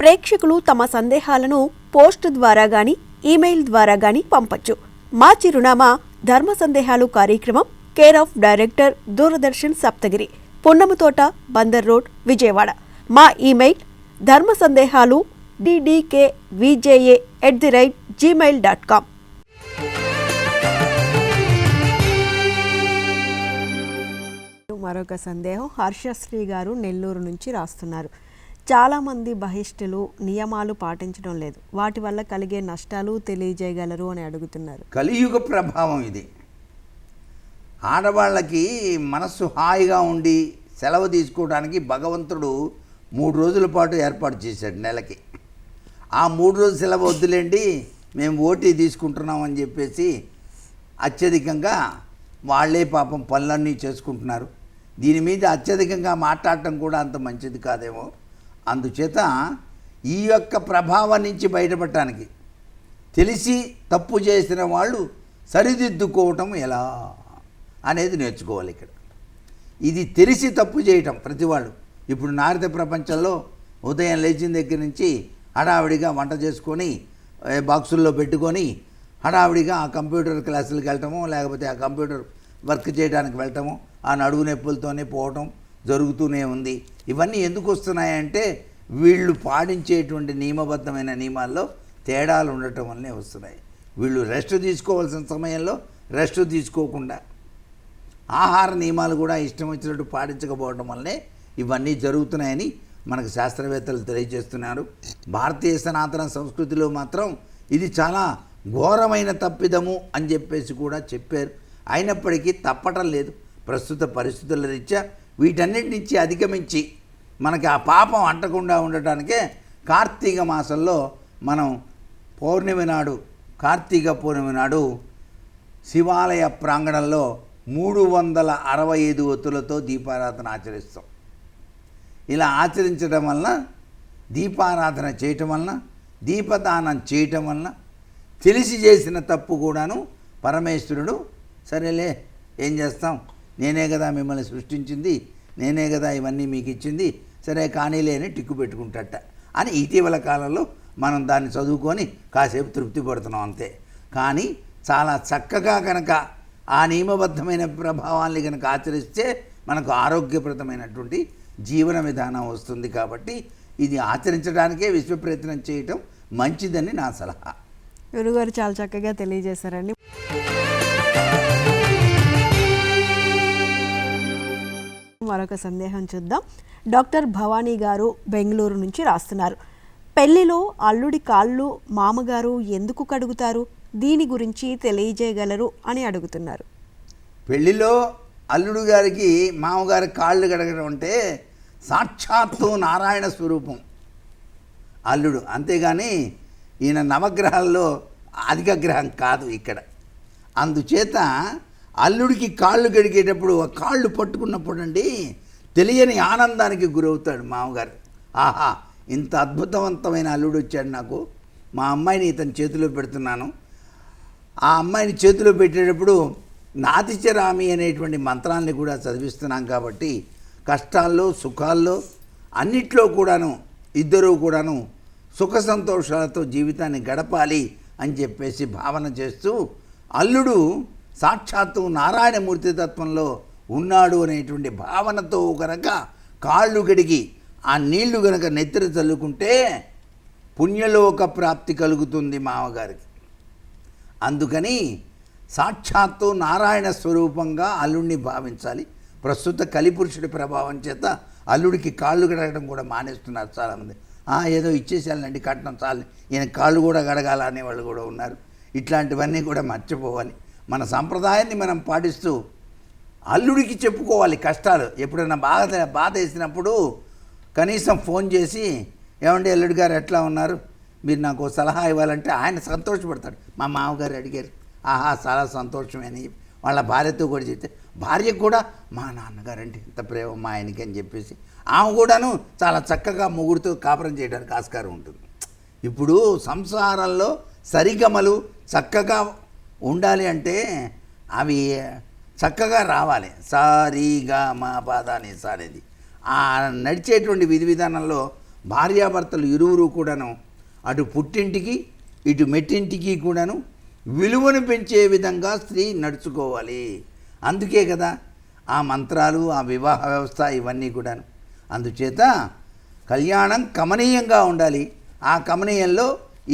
A: ప్రేక్షకులు తమ సందేహాలను పోస్ట్ ద్వారా గాని ఈమెయిల్ ద్వారా గాని పంపొచ్చు. మా చిరునామా ధర్మ సందేహాలు కార్యక్రమం, care of director, Doordarshan Saptagiri, Punnamathota, Bandar road, Vijayawada. మా ఈమెయిల్ ధర్మసందేహాలు ddkvja@gmail.com. మరొక సందేహం హర్షశ్రీ గారు నెల్లూరు నుంచి రాస్తున్నారు. చాలామంది బహిష్టులు నియమాలు పాటించడం లేదు, వాటి వల్ల కలిగే నష్టాలు తెలియజేయగలరు అని అడుగుతున్నారు.
B: కలియుగ ప్రభావం ఇది. ఆడవాళ్ళకి మనస్సు హాయిగా ఉండి సెలవు తీసుకోవడానికి భగవంతుడు 3 రోజుల పాటు ఏర్పాటు చేశాడు నెలకి. ఆ 3 రోజులు సెలవు వద్దులేండి, మేము ఓటీ తీసుకుంటున్నాం అని చెప్పేసి అత్యధికంగా వాళ్ళే పాపం పనులన్నీ చేసుకుంటున్నారు. దీని మీద అత్యధికంగా మాట్లాడటం కూడా అంత మంచిది కాదేమో. అందుచేత ఈ యొక్క ప్రభావం నుంచి బయటపడటానికి తెలిసి తప్పు చేసిన వాళ్ళు సరిదిద్దుకోవటం ఎలా అనేది నేర్చుకోవాలి. ఇక్కడ ఇది తెలిసి తప్పు చేయటం ప్రతి వాళ్ళు. ఇప్పుడు నారద ప్రపంచంలో ఉదయం లేచిన దగ్గర నుంచి హడావిడిగా వంట చేసుకొని బాక్సుల్లో పెట్టుకొని హడావిడిగా ఆ కంప్యూటర్ క్లాసులకు వెళ్ళటము, లేకపోతే ఆ కంప్యూటర్ వర్క్ చేయడానికి వెళ్ళటము, ఆ నడువు నొప్పులతోనే పోవటం జరుగుతూనే ఉంది. ఇవన్నీ ఎందుకు వస్తున్నాయంటే వీళ్ళు పాటించేటువంటి నియమబద్ధమైన నియమాల్లో తేడాలు ఉండటం వల్లనే వస్తున్నాయి. వీళ్ళు రెస్ట్ తీసుకోవాల్సిన సమయంలో రెస్ట్ తీసుకోకుండా ఆహార నియమాలు కూడా ఇష్టం వచ్చినట్టు పాటించకపోవడం వల్లనే ఇవన్నీ జరుగుతున్నాయని మనకు శాస్త్రవేత్తలు తెలియజేస్తున్నారు. భారతీయ సనాతన సంస్కృతిలో మాత్రం ఇది చాలా ఘోరమైన తప్పిదము అని చెప్పేసి కూడా చెప్పారు. అయినప్పటికీ తప్పటం లేదు. ప్రస్తుత పరిస్థితుల రీత్యా వీటన్నిటి నుంచి అధిగమించి మనకి ఆ పాపం అంటకుండా ఉండటానికే కార్తీక మాసంలో మనం కార్తీక పౌర్ణమి నాడు శివాలయ ప్రాంగణంలో 365 ఒత్తులతో దీపారాధన ఆచరిస్తాం. ఇలా ఆచరించడం వలన, దీపారాధన చేయటం వలన, దీపదానం చేయటం వలన తెలిసి చేసిన తప్పు కూడాను పరమేశ్వరుడు సరేలే ఏం చేస్తాం, నేనే కదా మిమ్మల్ని సృష్టించింది, నేనే కదా ఇవన్నీ మీకు ఇచ్చింది, సరే కానీలే అని టిక్కు పెట్టుకుంటాట అని ఇటీవల కాలంలో మనం దాన్ని చదువుకొని కాసేపు తృప్తి పడుతున్నాం అంతే. కానీ చాలా చక్కగా కనుక ఆ నియమబద్ధమైన ప్రభావాల్ని కనుక ఆచరిస్తే మనకు ఆరోగ్యప్రదమైనటువంటి జీవన విధానం వస్తుంది. కాబట్టి ఇది ఆచరించడానికే విశ్వ ప్రయత్నం చేయటం మంచిదని నా సలహా.
A: గురుగారు చాలా చక్కగా తెలియజేశారండి. మరొక సందేహం చూద్దాం. డాక్టర్ భవానీ గారు బెంగళూరు నుంచి రాస్తున్నారు. పెళ్లిలో అల్లుడి కాళ్ళు మామగారు ఎందుకు కడుగుతారు, దీని గురించి తెలియజేయగలరు అని అడుగుతున్నారు.
B: పెళ్లిలో అల్లుడు గారికి మామగారి కాళ్ళు కడగడం అంటే సాక్షాత్తు నారాయణ స్వరూపం అల్లుడు, అంతేగాని ఈయన నవగ్రహాల్లో అధిక గ్రహం కాదు ఇక్కడ. అందుచేత అల్లుడికి కాళ్ళు గడిగేటప్పుడు ఆ కాళ్ళు పట్టుకున్నప్పుడు అండి తెలియని ఆనందానికి గురవుతాడు మామగారు. ఆహా, ఇంత అద్భుతవంతమైన అల్లుడు వచ్చాడు నాకు, మా అమ్మాయిని ఇతని చేతిలో పెడుతున్నాను. ఆ అమ్మాయిని చేతిలో పెట్టేటప్పుడు నాతిచరామి అనేటువంటి మంత్రాన్ని కూడా చదివిస్తున్నాం. కాబట్టి కష్టాల్లో సుఖాల్లో అన్నిట్లో కూడాను ఇద్దరూ కూడాను సుఖ సంతోషాలతో జీవితాన్ని గడపాలి అని చెప్పేసి భావన చేస్తూ అల్లుడు సాక్షాత్తు నారాయణమూర్తి తత్వంలో ఉన్నాడు అనేటువంటి భావనతో కనుక కాళ్ళు గడిగి ఆ నీళ్లు కనుక నెత్తిన చల్లుకుంటే పుణ్యలోక ప్రాప్తి కలుగుతుంది మామగారికి. అందుకని సాక్షాత్తు నారాయణ స్వరూపంగా అల్లుడిని భావించాలి. ప్రస్తుత కలిపురుషుడి ప్రభావం చేత అల్లుడికి కాళ్ళు గడగడం కూడా మానేస్తున్నారు చాలామంది. ఏదో ఇచ్చేసేయాలండి కట్నం చాలు, ఈయన కాళ్ళు కూడా గడగాల అనేవాళ్ళు కూడా ఉన్నారు. ఇట్లాంటివన్నీ కూడా మర్చిపోవాలి. మన సంప్రదాయాన్ని మనం పాటిస్తూ అల్లుడికి చెప్పుకోవాలి కష్టాలు. ఎప్పుడైనా బాధ వేసినప్పుడు కనీసం ఫోన్ చేసి, ఏమండి అల్లుడి గారు ఎట్లా ఉన్నారు, మీరు నాకు సలహా ఇవ్వాలంటే ఆయన సంతోషపడతాడు. మా మామగారు అడిగారు, చాలా సంతోషమే అని వాళ్ళ భార్యతో కూడా చెప్తే, భార్యకు కూడా మా నాన్నగారంటే ఇంత ప్రేమ మా ఆయనకి అని చెప్పేసి ఆమె కూడాను చాలా చక్కగా మొగుడుతో కాపురం చేయడానికి ఆస్కారం ఉంటుంది. ఇప్పుడు సంసారంలో సరిగమలు చక్కగా ఉండాలి అంటే అవి చక్కగా రావాలి. సారీగా మా పాదాని సారేది ఆ నడిచేటువంటి విధి విధానంలో భార్యాభర్తలు ఇరువురు కూడాను అటు పుట్టింటికి ఇటు మెట్టింటికి కూడాను విలువను పెంచే విధంగా స్త్రీ నడుచుకోవాలి. అందుకే కదా ఆ మంత్రాలు, ఆ వివాహ వ్యవస్థ ఇవన్నీ కూడాను. అందుచేత కళ్యాణం కమనీయంగా ఉండాలి. ఆ కమనీయంలో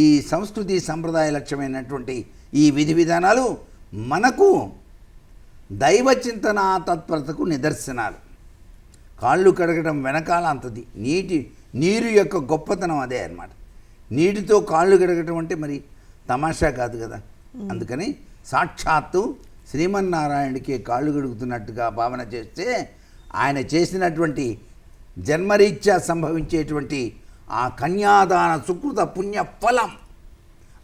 B: ఈ సంస్కృతి సంప్రదాయ లక్ష్యమైనటువంటి ఈ విధి విధానాలు మనకు దైవ చింతన తత్పరతకు నిదర్శనాలు. కాళ్ళు కడగడం వెనకాల అంతది నీరు యొక్క గొప్పతనం అదే అన్నమాట. నీటితో కాళ్ళు కడగటం అంటే మరి తమాషా కాదు కదా. అందుకని సాక్షాత్తు శ్రీమన్నారాయణుడికి కాళ్ళు కడుగుతున్నట్టుగా భావన చేస్తే ఆయన చేసినటువంటి జన్మరీత్యా సంభవించేటువంటి ఆ కన్యాదాన సుకృత పుణ్య ఫలం,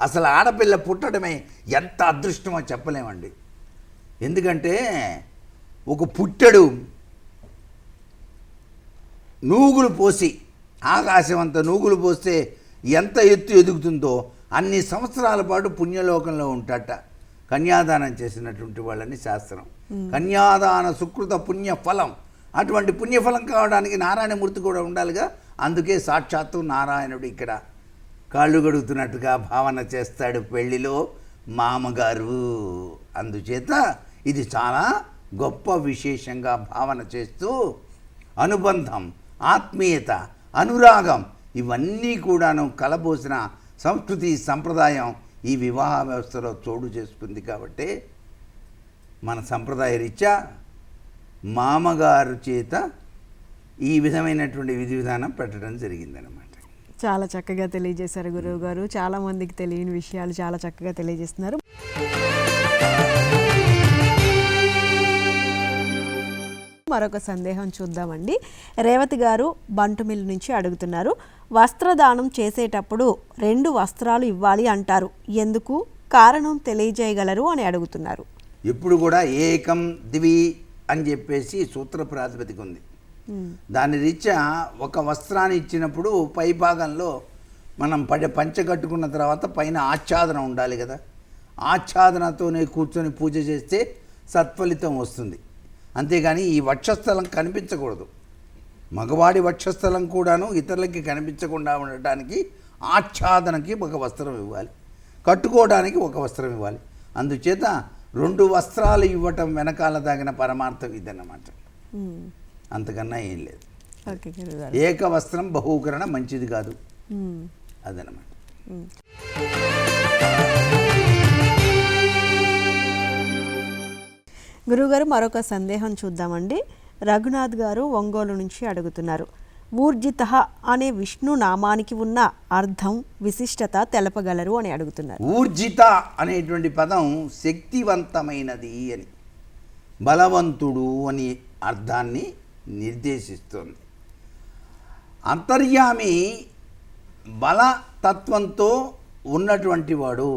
B: అసలు ఆడపిల్ల పుట్టడమే ఎంత అదృష్టమో చెప్పలేమండి. ఎందుకంటే ఒక పుట్టెడు నూగులు పోసి, ఆకాశం అంత నూగులు పోస్తే ఎంత ఎత్తు ఎదుగుతుందో అన్ని సంవత్సరాల పాటు పుణ్యలోకంలో ఉంటాట కన్యాదానం చేసినటువంటి వాళ్ళని శాస్త్రం. కన్యాదాన సుకృత పుణ్య ఫలం, అటువంటి పుణ్యఫలం కావడానికి నారాయణమూర్తి కూడా ఉండాలిగా. అందుకే సాక్షాత్తు నారాయణుడు ఇక్కడ కాళ్ళు గడుగుతున్నట్టుగా భావన చేస్తాడు పెళ్లిలో మామగారు. అందుచేత ఇది చాలా గొప్ప విశేషంగా భావన చేస్తూ అనుబంధం, ఆత్మీయత, అనురాగం ఇవన్నీ కూడాను కలబోసిన సంస్కృతి సంప్రదాయం ఈ వివాహ వ్యవస్థలో చోటు చేసుకుంది. కాబట్టి మన సంప్రదాయ రీత్యా మామగారు చేత ఈ విధమైనటువంటి విధి విధానం పెట్టడం జరిగిందనమాట.
A: చాలా చక్కగా తెలియజేశారు గురువు గారు. చాలామందికి తెలియని విషయాలు చాలా చక్కగా తెలియజేస్తున్నారు. మరొక సందేహం చూద్దామండి. రేవతి గారు బంటుమిల్ నుంచి అడుగుతున్నారు. వస్త్రదానం చేసేటప్పుడు 2 వస్త్రాలు ఇవ్వాలి అంటారు, ఎందుకు, కారణం తెలియజేయగలరు అని అడుగుతున్నారు.
B: ఇప్పుడు కూడా ఏకం దివి అని చెప్పేసి సూత్ర ప్రాతిపదిక ఉంది. దాని రీత్యా ఒక వస్త్రాన్ని ఇచ్చినప్పుడు పై భాగంలో మనం పంచ కట్టుకున్న తర్వాత పైన ఆచ్ఛాదన ఉండాలి కదా. ఆచ్ఛాదనతోనే కూర్చొని పూజ చేస్తే సత్ఫలితం వస్తుంది. అంతేగాని ఈ వక్షస్థలం కనిపించకూడదు. మగవాడి వక్షస్థలం కూడాను ఇతరులకి కనిపించకుండా ఉండటానికి ఆచ్ఛాదనకి ఒక వస్త్రం ఇవ్వాలి, కట్టుకోవడానికి ఒక వస్త్రం ఇవ్వాలి. అందుచేత 2 వస్త్రాలు ఇవ్వటం వెనకాల దాగిన పరమార్థం ఇదన్నమాట. అంతకన్నా ఏం లేదు.
A: ఓకే గురుగారు.
B: ఏక వస్త్రం బహూకరణ మంచిది కాదు, అదనమాట.
A: గురుగారు, మరొక సందేహం చూద్దామండి. రఘునాథ్ గారు ఒంగోలు నుంచి అడుగుతున్నారు. ఊర్జిత అనే విష్ణు నామానికి ఉన్న అర్థం, విశిష్టత తెలపగలరు అని అడుగుతున్నారు.
B: ఊర్జిత అనేటువంటి పదం శక్తివంతమైనది అని, బలవంతుడు అని అర్థాన్ని నిర్దేశిస్తుంది. అంతర్యామి బలతత్వంతో ఉన్నటువంటి వాడు.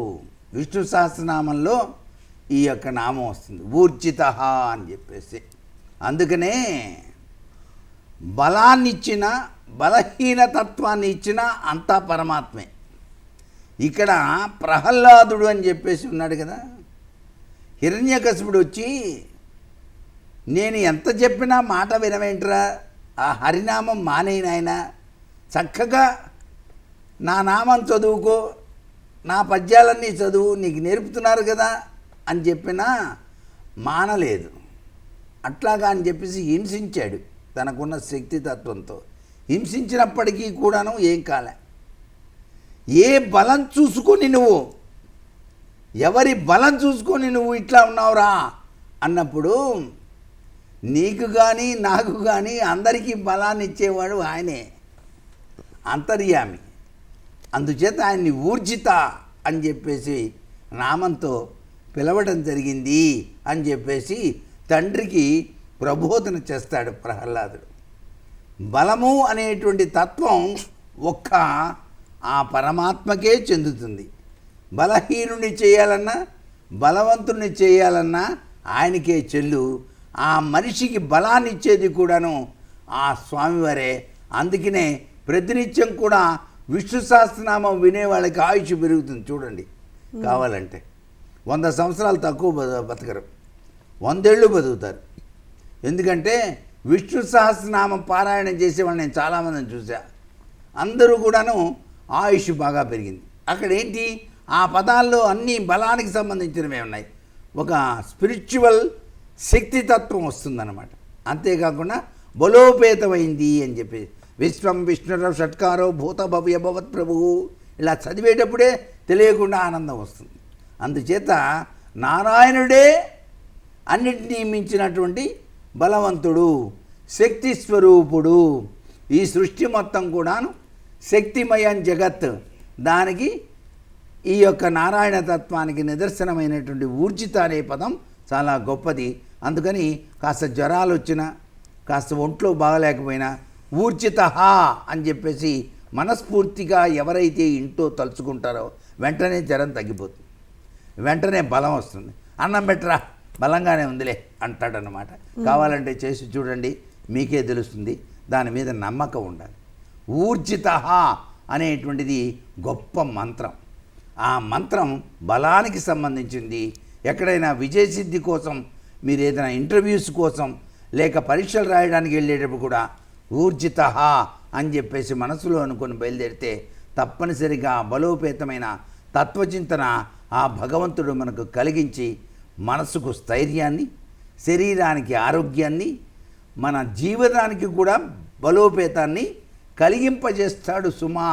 B: విష్ణు సహస్రనామంలో ఈ యొక్క నామం వస్తుంది, ఊర్జిత అని చెప్పేసి. అందుకనే బలాన్ని ఇచ్చిన, బలహీనతత్వాన్ని ఇచ్చిన అంతా పరమాత్మే. ఇక్కడ ప్రహ్లాదుడు అని చెప్పేసి ఉన్నాడు కదా, హిరణ్యకశిపుడు వచ్చి, నేను ఎంత చెప్పినా మాట వినవేంట్రా, ఆ హరినామం మానేనాయన, చక్కగా నా నామం చదువుకో, నా పద్యాలన్నీ చదువు, నీకు నేర్పుతున్నారు కదా అని చెప్పినా మానలేదు. అట్లాగా అని చెప్పేసి హింసించాడు తనకున్న శక్తితత్వంతో. హింసించినప్పటికీ కూడాను ఏం కాలే. ఏ బలం చూసుకొని నువ్వు, ఎవరి బలం చూసుకొని నువ్వు ఇట్లా ఉన్నావురా అన్నప్పుడు, నీకు కానీ నాకు కానీ అందరికీ బలాన్ని ఇచ్చేవాడు ఆయనే, అంతర్యామి. అందుచేత ఆయన్ని ఊర్జిత అని చెప్పేసి నామంతో పిలవడం జరిగింది అని చెప్పేసి తండ్రికి ప్రబోధన చేస్తాడు ప్రహ్లాదుడు. బలము అనేటువంటి తత్వం ఒక్క ఆ పరమాత్మకే చెందుతుంది. బలహీనుని చేయాలన్నా, బలవంతుని చేయాలన్నా ఆయనకే చెల్లు. ఆ మనిషికి బలాన్ని ఇచ్చేది కూడాను ఆ స్వామివారే. అందుకనే ప్రతినిత్యం కూడా విష్ణు సహస్రనామం వినే వాళ్ళకి ఆయుష్ పెరుగుతుంది. చూడండి, కావాలంటే 100 సంవత్సరాలు తక్కువ బతకరు, 100 ఏళ్ళు బతుకుతారు. ఎందుకంటే విష్ణు సహస్రనామం పారాయణం చేసేవాళ్ళు నేను చాలామందిని చూసా. అందరూ కూడాను ఆయుష్ బాగా పెరిగింది. అక్కడ ఏంటి, ఆ పదాల్లో అన్నీ బలానికి సంబంధించినవే ఉన్నాయి. ఒక స్పిరిచువల్ శక్తితత్వం వస్తుందన్నమాట. అంతేకాకుండా బలోపేతమైంది అని చెప్పి, విశ్వం విష్ణురవ షట్కారో భూత భవ్య భవత్ ప్రభువు, ఇలా చదివేటప్పుడే తెలియకుండా ఆనందం వస్తుంది. అందుచేత నారాయణుడే అన్నిటినీ మించినటువంటి బలవంతుడు, శక్తి స్వరూపుడు. ఈ సృష్టి మొత్తం కూడాను శక్తిమయం జగత్. దానికి ఈ యొక్క నారాయణ తత్వానికి నిదర్శనమైనటువంటి ఊర్జిత అనే పదం చాలా గొప్పది. అందుకని కాస్త జ్వరాలు వచ్చినా, కాస్త ఒంట్లో బాగలేకపోయినా ఊర్జిత అని చెప్పేసి మనస్ఫూర్తిగా ఎవరైతే ఇంట్లో తలుచుకుంటారో వెంటనే జ్వరం తగ్గిపోతుంది, వెంటనే బలం వస్తుంది. అన్నం పెట్టరా, బలంగానే ఉందిలే అంటాడనమాట. కావాలంటే చేసి చూడండి, మీకే తెలుస్తుంది. దాని మీద నమ్మకం ఉండాలి. ఊర్జిత అనేటువంటిది గొప్ప మంత్రం. ఆ మంత్రం బలానికి సంబంధించింది. ఎక్కడైనా విజయసిద్ధి కోసం, మీరు ఏదైనా ఇంటర్వ్యూస్ కోసం లేక పరీక్షలు రాయడానికి వెళ్ళేటప్పుడు కూడా ఊర్జిత అని చెప్పేసి మనసులో అనుకొని బయలుదేరితే తప్పనిసరిగా బలోపేతమైన తత్వచింతన ఆ భగవంతుడు మనకు కలిగించి మనసుకు స్థైర్యాన్ని, శరీరానికి ఆరోగ్యాన్ని, మన జీవితానికి కూడా బలోపేతాన్ని కలిగింపజేస్తాడు సుమా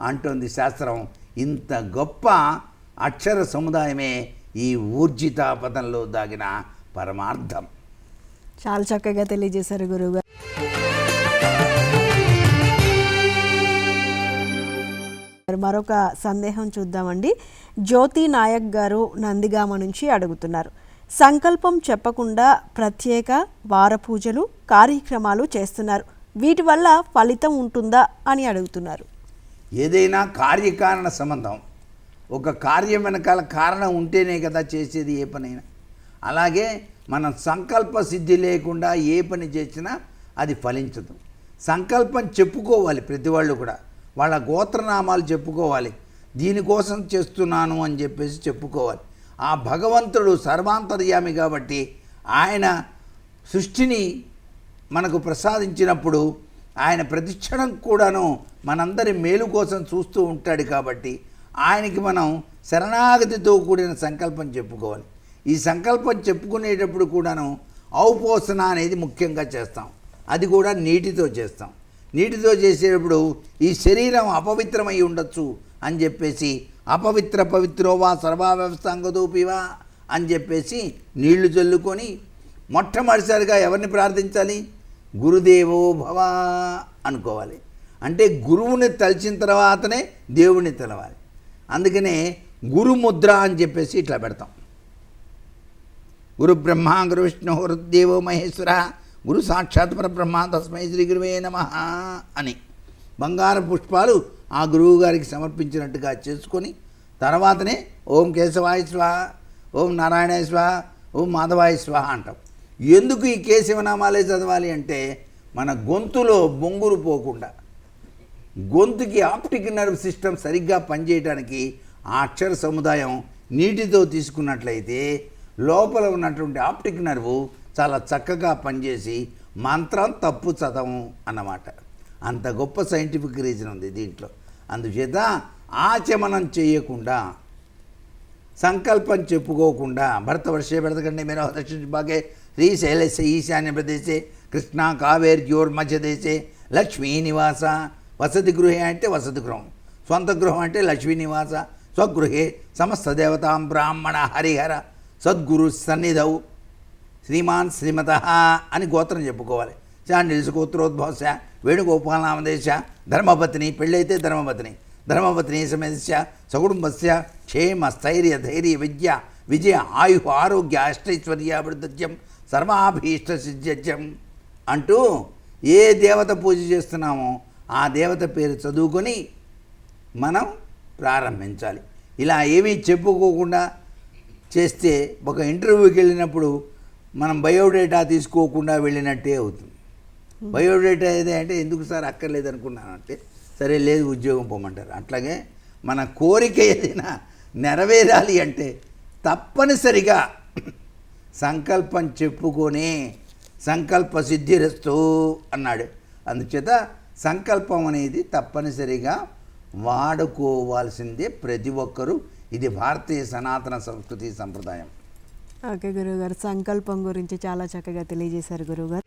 B: అంటోంది శాస్త్రం. ఇంత గొప్ప అక్షర సముదాయమే ఈ ఊర్జిత పదంలో దాగిన పరమార్థం.
A: చాలా చక్కగా తెలియజేశారు గురువుగారు. మరొక సందేహం చూద్దామండి. జ్యోతి నాయక్ గారు నందిగామ నుంచి అడుగుతున్నారు. సంకల్పం చెప్పకుండా ప్రత్యేక వార పూజలు, కార్యక్రమాలు చేస్తున్నారు. వీటి వల్ల ఫలితం ఉంటుందా అని అడుగుతున్నారు.
B: ఏదైనా కార్యకారణ సంబంధం, ఒక కార్యం వెనకాల కారణం ఉంటేనే కదా చేసేది ఏ పనైనా. అలాగే మనం సంకల్ప సిద్ధి లేకుండా ఏ పని చేసినా అది ఫలించదు. సంకల్పం చెప్పుకోవాలి, ప్రతి వాళ్ళు కూడా వాళ్ళ గోత్రనామాలు చెప్పుకోవాలి. దీనికోసం చేస్తున్నాను అని చెప్పేసి చెప్పుకోవాలి. ఆ భగవంతుడు సర్వాంతర్యామి కాబట్టి ఆయన సృష్టిని మనకు ప్రసాదించినప్పుడు ఆయన ప్రతిక్షణం కూడాను మనందరి మేలు కోసం చూస్తూ ఉంటాడు కాబట్టి ఆయనకి మనం శరణాగతితో కూడిన సంకల్పం చెప్పుకోవాలి. ఈ సంకల్పం చెప్పుకునేటప్పుడు కూడాను ఔపోసన అనేది ముఖ్యంగా చేస్తాం. అది కూడా నీటితో చేస్తాం. నీటితో చేసేటప్పుడు ఈ శరీరం అపవిత్రమై ఉండొచ్చు అని చెప్పేసి అపవిత్ర పవిత్రో వా సర్వావ్యవస్థాంగతోపివా అని చెప్పేసి నీళ్లు చల్లుకొని మొట్టమొదటిసారిగా ఎవరిని ప్రార్థించాలి? గురుదేవో భవ అనుకోవాలి. అంటే గురువుని తలిచిన తర్వాతనే దేవుణ్ణి తెలవాలి. అందుకనే గురుముద్ర అని చెప్పేసి ఇట్లా పెడతాం. గురు బ్రహ్మ గురు విష్ణు గురుదేవో మహేశ్వర గురు సాక్షాత్ పరబ్రహ్మ తస్మై శ్రీ గురువే నమః అని బంగారు పుష్పాలు ఆ గురువు గారికి సమర్పించినట్టుగా చేసుకొని తర్వాతనే ఓం కేశవాయ స్వాహ, ఓం నారాయణాయ స్వాహ, ఓం మాధవాయ స్వాహ అంటాం. ఎందుకు ఈ కేశవనామాలే చదవాలి అంటే మన గొంతులో బొంగురు పోకుండా, గొంతుకి ఆప్టిక్ నర్వ్ సిస్టమ్ సరిగ్గా పనిచేయడానికి ఆ అక్షర సముదాయం నీటితో తీసుకున్నట్లయితే లోపల ఉన్నటువంటి ఆప్టిక్ నర్వు చాలా చక్కగా పనిచేసి మంత్రం తప్పు చదవం అన్నమాట. అంత గొప్ప సైంటిఫిక్ రీజన్ ఉంది దీంట్లో. అందుచేత ఆచమనం చేయకుండా, సంకల్పం చెప్పుకోకుండా భరతవర్షే భరతఖండే మేర దక్షిణ భాగే శ్రీశైలస్య ఈశాన్య ప్రదేశే కృష్ణా కావేర్యోర్మధ్యదేశే లక్ష్మీ నివాస. వసతి గృహే అంటే వసతి గృహం, స్వంత గృహం అంటే లక్ష్మీ నివాస. స్వగృహే సమస్త దేవతాం బ్రాహ్మణ హరిహర సద్గురు సన్నిధౌ శ్రీమాన్ శ్రీమత అని గోత్రం చెప్పుకోవాలి. శాండిల్స్ గోత్రోద్భవశ వేణుగోపాలనామదేశ ధర్మపత్ని, పెళ్ళైతే ధర్మపత్ని, ధర్మపత్ని సమేత సకుటుంబస్య క్షేమ స్థైర్య ధైర్య విద్య విజయ ఆయు ఆరోగ్య అష్టైశ్వర్యాభివృద్ధ్యం సర్వాభీష్ట సిద్ధ్యం అంటూ ఏ దేవత పూజ చేస్తున్నామో ఆ దేవత పేరు చదువుకొని మనం ప్రారంభించాలి. ఇలా ఏమీ చెప్పుకోకుండా చేస్తే ఒక ఇంటర్వ్యూకి వెళ్ళినప్పుడు మనం బయోడేటా తీసుకోకుండా వెళ్ళినట్టే అవుతుంది. బయోడేటా ఏదే అంటే ఎందుకు సార్ అక్కర్లేదు అనుకున్నానంటే సరే లేదు ఉద్యోగం పోమంటారు. అట్లాగే మన కోరిక ఏదైనా నెరవేరాలి అంటే తప్పనిసరిగా సంకల్పం చెప్పుకొని సంకల్ప సిద్ధిరస్తు అన్నాడు. అందుచేత సంకల్పం అనేది తప్పనిసరిగా వాడుకోవాల్సిందే ప్రతి ఒక్కరూ. ఇది భారతీయ సనాతన సంస్కృతి సంప్రదాయం.
A: ఓకే గురువుగారు, సంకల్పం గురించి చాలా చక్కగా తెలియజేశారు గురువుగారు.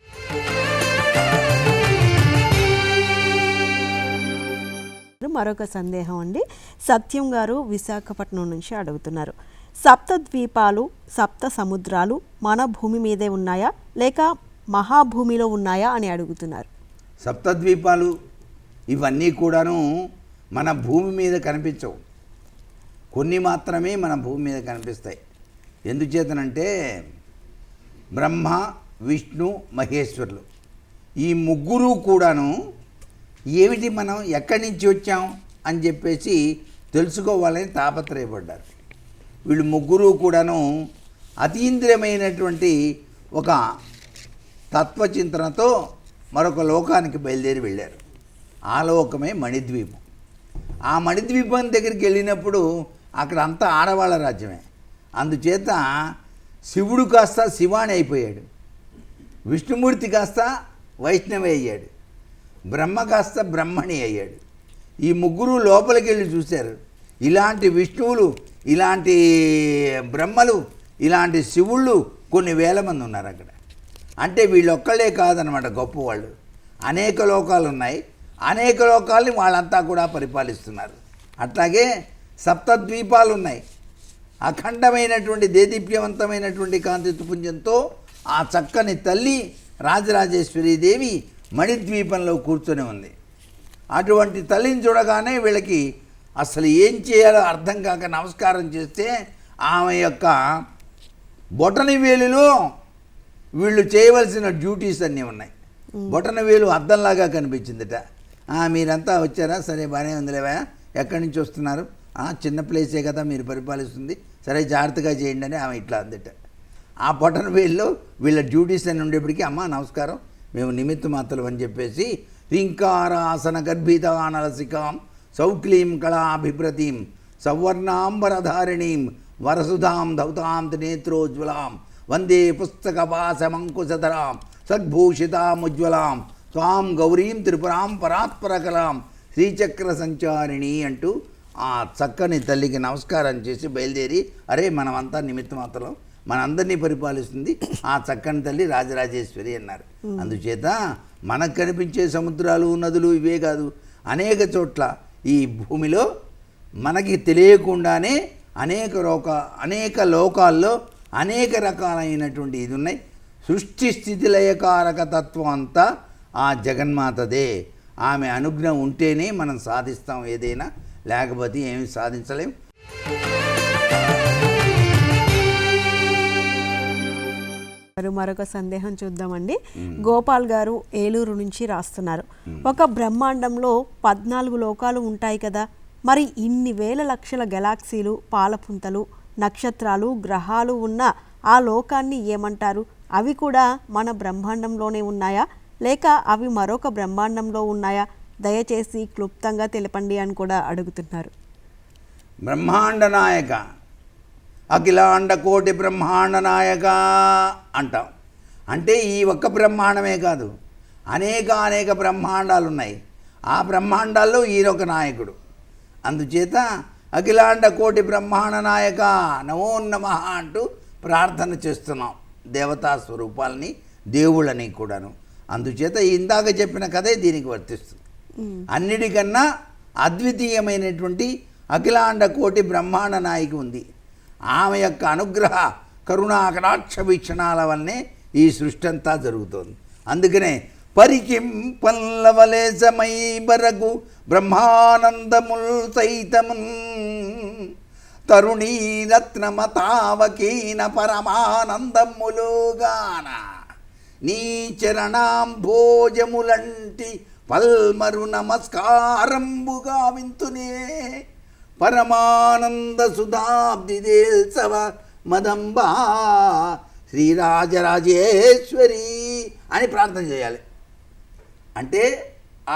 A: మరొక సందేహం అండి, సత్యం గారు విశాఖపట్నం నుంచి అడుగుతున్నారు. సప్త ద్వీపాలు, సప్త సముద్రాలు మన భూమి మీదే ఉన్నాయా లేక మహాభూమిలో ఉన్నాయా అని అడుగుతున్నారు.
B: సప్తద్వీపాలు ఇవన్నీ కూడాను మన భూమి మీద కనిపించవు. కొన్ని మాత్రమే మన భూమి మీద కనిపిస్తాయి. ఎందుచేతనంటే బ్రహ్మ విష్ణు మహేశ్వరులు ఈ ముగ్గురు కూడాను ఏమిటి, మనం ఎక్కడి నుంచి వచ్చాం అని చెప్పేసి తెలుసుకోవాలని తాపత్రయపడ్డారు. వీళ్ళు ముగ్గురు కూడాను అతీంద్రియమైనటువంటి ఒక తత్వచింతనతో మరొక లోకానికి బయలుదేరి వెళ్ళారు. ఆ లోకమే మణిద్వీపం. ఆ మణిద్వీపం దగ్గరికి వెళ్ళినప్పుడు అక్కడ అంతా ఆడవాళ్ళ రాజ్యమే. అందుచేత శివుడు కాస్త శివాణి అయిపోయాడు, విష్ణుమూర్తి కాస్త వైష్ణవి అయ్యాడు, బ్రహ్మ కాస్త బ్రహ్మణి అయ్యాడు. ఈ ముగ్గురు లోపలికి వెళ్ళి చూశారు. ఇలాంటి విష్ణువులు, ఇలాంటి బ్రహ్మలు, ఇలాంటి శివుళ్ళు కొన్ని వేల మంది ఉన్నారు అక్కడ. అంటే వీళ్ళొక్కళ్ళే కాదనమాట గొప్పవాళ్ళు. అనేక లోకాలు ఉన్నాయి, అనేక లోకాలని వాళ్ళంతా కూడా పరిపాలిస్తున్నారు. అట్లాగే సప్తద్వీపాలు ఉన్నాయి. అఖండమైనటువంటి దేదీప్యవంతమైనటువంటి కాంతిపుంజంతో ఆ చక్కని తల్లి రాజరాజేశ్వరీదేవి మణిద్వీపంలో కూర్చొని ఉంది. అటువంటి తల్లిని చూడగానే వీళ్ళకి అసలు ఏం చేయాలో అర్థం కాక నమస్కారం చేస్తే ఆమె యొక్క బొటని వేలులో వీళ్ళు చేయవలసిన డ్యూటీస్ అన్నీ ఉన్నాయి. బొటన వేలు అద్దంలాగా కనిపించిందిట. మీరంతా వచ్చారా, సరే బాగానే ఉందిలేవా, ఎక్కడి నుంచి వస్తున్నారు, చిన్న ప్లేసే కదా మీరు పరిపాలిస్తుంది, సరే జాగ్రత్తగా చేయండి అని ఆమె ఇట్లా అందిట. ఆ బొటన వేల్లో వీళ్ళ డ్యూటీస్ అని ఉండేప్పటికీ అమ్మ నమస్కారం, మేము నిమిత్త మాత్రం అని చెప్పేసి రింకారాసన గర్భితానలసికాం సౌక్లీం కళాభిప్రతీం సవర్ణాంబరధారిణీం వరసుధాం ధౌతాం నేత్రోజ్వలాం వందే పుస్తకపాశమంకుశధరాం సద్భూషితాముజ్వలాం స్వాం గౌరీం త్రిపురాం పరాత్పరకలాం శ్రీచక్ర సంచారిణి అంటూ ఆ చక్కని తల్లికి నమస్కారం చేసి బయలుదేరి, అరే మనమంతా నిమిత్త మాత్రం, మనందరినీ పరిపాలిస్తుంది ఆ చక్కని తల్లి రాజరాజేశ్వరి అన్నారు. అందుచేత మనకు కనిపించే సముద్రాలు, నదులు ఇవే కాదు, అనేక చోట్ల ఈ భూమిలో మనకి తెలియకుండానే అనేక లోకాల్లో అనేక రకాలైనటువంటి ఇది ఉన్నాయి. సృష్టి స్థితి లయకారక తత్వం అంతా ఆ జగన్మాతదే. ఆమె అనుగ్రహం ఉంటేనే మనం సాధిస్తాం ఏదైనా, లేకపోతే ఏమి సాధించలేం.
A: మరొక సందేహం చూద్దామండి. గోపాల్ గారు ఏలూరు నుంచి రాస్తున్నారు. ఒక బ్రహ్మాండంలో 14 లోకాలు ఉంటాయి కదా, మరి ఇన్ని వేల లక్షల గెలాక్సీలు, పాలపుంతలు, నక్షత్రాలు, గ్రహాలు ఉన్న ఆ లోకాన్ని ఏమంటారు? అవి కూడా మన బ్రహ్మాండంలోనే ఉన్నాయా, లేక అవి మరొక బ్రహ్మాండంలో ఉన్నాయా? దయచేసి క్లుప్తంగా తెలపండి అని కూడా అడుగుతున్నారు.
B: బ్రహ్మాండ నాయక, అఖిలాండ కోటి బ్రహ్మాండ నాయక అంటాం. అంటే ఈ ఒక్క బ్రహ్మాండమే కాదు, అనేక బ్రహ్మాండాలు ఉన్నాయి. ఆ బ్రహ్మాండాల్లో ఈయనొక నాయకుడు. అందుచేత అఖిలాండ కోటి బ్రహ్మాండ నాయక నమో నమః అంటూ ప్రార్థన చేస్తున్నాం దేవతా స్వరూపాలని, దేవుళ్ళని కూడాను. అందుచేత ఇందాక చెప్పిన కథే దీనికి వర్తిస్తుంది. అన్నిటికన్నా అద్వితీయమైనటువంటి అఖిలాండ కోటి బ్రహ్మాండ నాయకి ఉంది. ఆమె యొక్క అనుగ్రహ కరుణా కటాక్ష వీక్షణాల వల్లనే ఈ సృష్టి అంతా జరుగుతోంది. అందుకనే పరికిం పల్లవలేశమై బరకు బ్రహ్మానందముల్ సైతమున్ తరుణీ రత్నమతావకీన పరమానందములుగాన నీ చరణాంభోజములంటి పల్మరు నమస్కారంబుగా వింతునే పరమానంద సుధాబ్ది దేశవ మదంబా శ్రీరాజరాజేశ్వరి అని ప్రార్థన చేయాలి. అంటే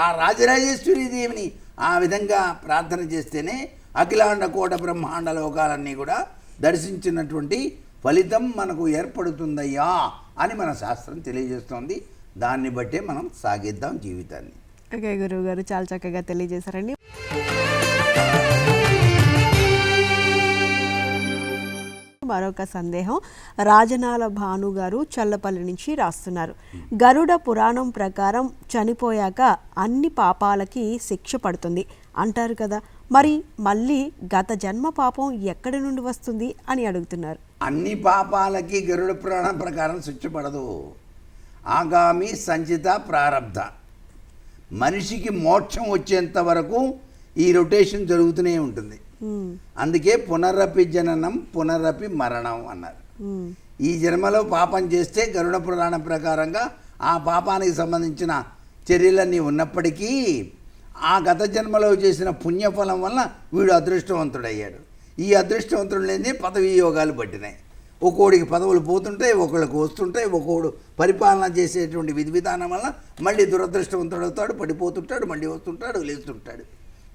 B: ఆ రాజరాజేశ్వరి దేవిని ఆ విధంగా ప్రార్థన చేస్తేనే అఖిలాండ కోట బ్రహ్మాండ లోకాలన్నీ కూడా దర్శించినటువంటి ఫలితం మనకు ఏర్పడుతుందయ్యా అని మన శాస్త్రం తెలియజేస్తోంది. దాన్ని బట్టే మనం సాగిద్దాం జీవితాన్ని.
A: ఓకే గురువు గారు, చాలా చక్కగా తెలియజేశారండి. మరొక సందేహం రాజనాల భాను గారు చల్లపల్లి నుంచి రాస్తున్నారు. గరుడ పురాణం ప్రకారం చనిపోయాక అన్ని పాపాలకి శిక్ష పడుతుంది అంటారు కదా, మరి మళ్ళీ గత జన్మ పాపం ఎక్కడి నుండి వస్తుంది అని అడుగుతున్నారు.
B: అన్ని పాపాలకి గరుడ పురాణం ప్రకారం శిక్ష పడదు. ఆగామి సంచిత ప్రారబ్ధ. మనిషికి మోక్షం వచ్చేంత వరకు ఈ రొటేషన్ జరుగుతూనే ఉంటుంది. అందుకే పునరపి జననం పునరపి మరణం అన్నారు. ఈ జన్మలో పాపం చేస్తే గరుడ పురాణం ప్రకారంగా ఆ పాపానికి సంబంధించిన చర్యలన్నీ ఉన్నప్పటికీ ఆ గత జన్మలో చేసిన పుణ్యఫలం వల్ల వీడు అదృష్టవంతుడయ్యాడు. ఈ అదృష్టవంతుడు లేని పదవీ యోగాలు పట్టినాయి. ఒక్కోడికి పదవులు పోతుంటాయి, ఒకళ్ళకి వస్తుంటాయి. ఒక్కోడు పరిపాలన చేసేటువంటి విధి విధానం వల్ల మళ్ళీ దురదృష్టవంతుడు అవుతాడు, పడిపోతుంటాడు, మళ్ళీ వస్తుంటాడు, లేస్తుంటాడు.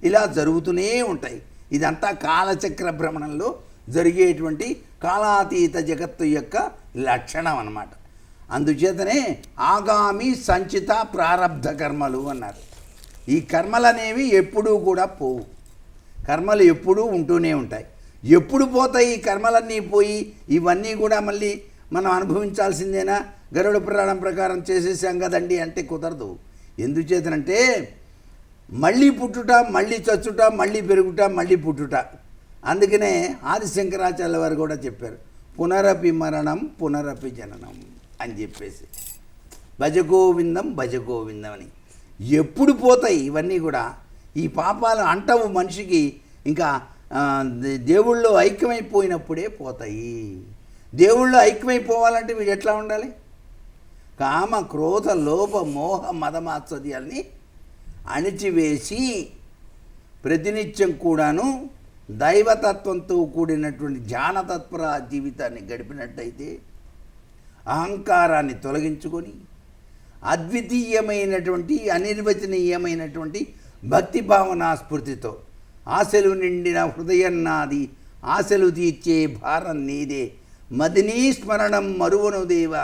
B: ఇలా జరుగుతూనే ఉంటాయి. ఇదంతా కాలచక్ర భ్రమణంలో జరిగేటువంటి కాలాతీత జగత్తు యొక్క లక్షణం అన్నమాట. అందుచేతనే ఆగామి సంచిత ప్రారబ్ధ కర్మలు అన్నారు. ఈ కర్మలు అనేవి ఎప్పుడూ కూడా పోవు. కర్మలు ఎప్పుడూ ఉంటూనే ఉంటాయి. ఎప్పుడు పోతాయి ఈ కర్మలన్నీ? పోయి ఇవన్నీ కూడా మళ్ళీ మనం అనుభవించాల్సిందేనా? గరుడ పురాణం ప్రకారం చేసేసాం కదండి అంటే కుదరదు. ఎందుచేతనంటే మళ్ళీ పుట్టుట, మళ్ళీ చచ్చుట, మళ్ళీ పెరుగుట, మళ్ళీ పుట్టుట. అందుకనే ఆదిశంకరాచార్య వారు కూడా చెప్పారు, పునరపి మరణం పునరపి జననం అని చెప్పేసి. భజగోవిందం భజగోవిందం అని. ఎప్పుడు పోతాయి ఇవన్నీ కూడా? ఈ పాపాలు అంటవు మనిషికి. ఇంకా దేవుళ్ళు ఐక్యమైపోయినప్పుడే పోతాయి. దేవుళ్ళు ఐక్యమైపోవాలంటే వీడు ఎట్లా ఉండాలి? కామ క్రోధ లోభ మోహ మదమాత్సర్యాల్ని అణిచివేసి ప్రతినిత్యం కూడాను దైవతత్వంతో కూడినటువంటి ధ్యానతత్పర జీవితాన్ని గడిపినట్టయితే అహంకారాన్ని తొలగించుకొని అద్వితీయమైనటువంటి అనిర్వచనీయమైనటువంటి భక్తి భావనా స్ఫూర్తితో ఆశలు నిండిన హృదయం నాది, ఆశలు తీర్చే భారం నీదే, మదినీ స్మరణం మరువను దేవ,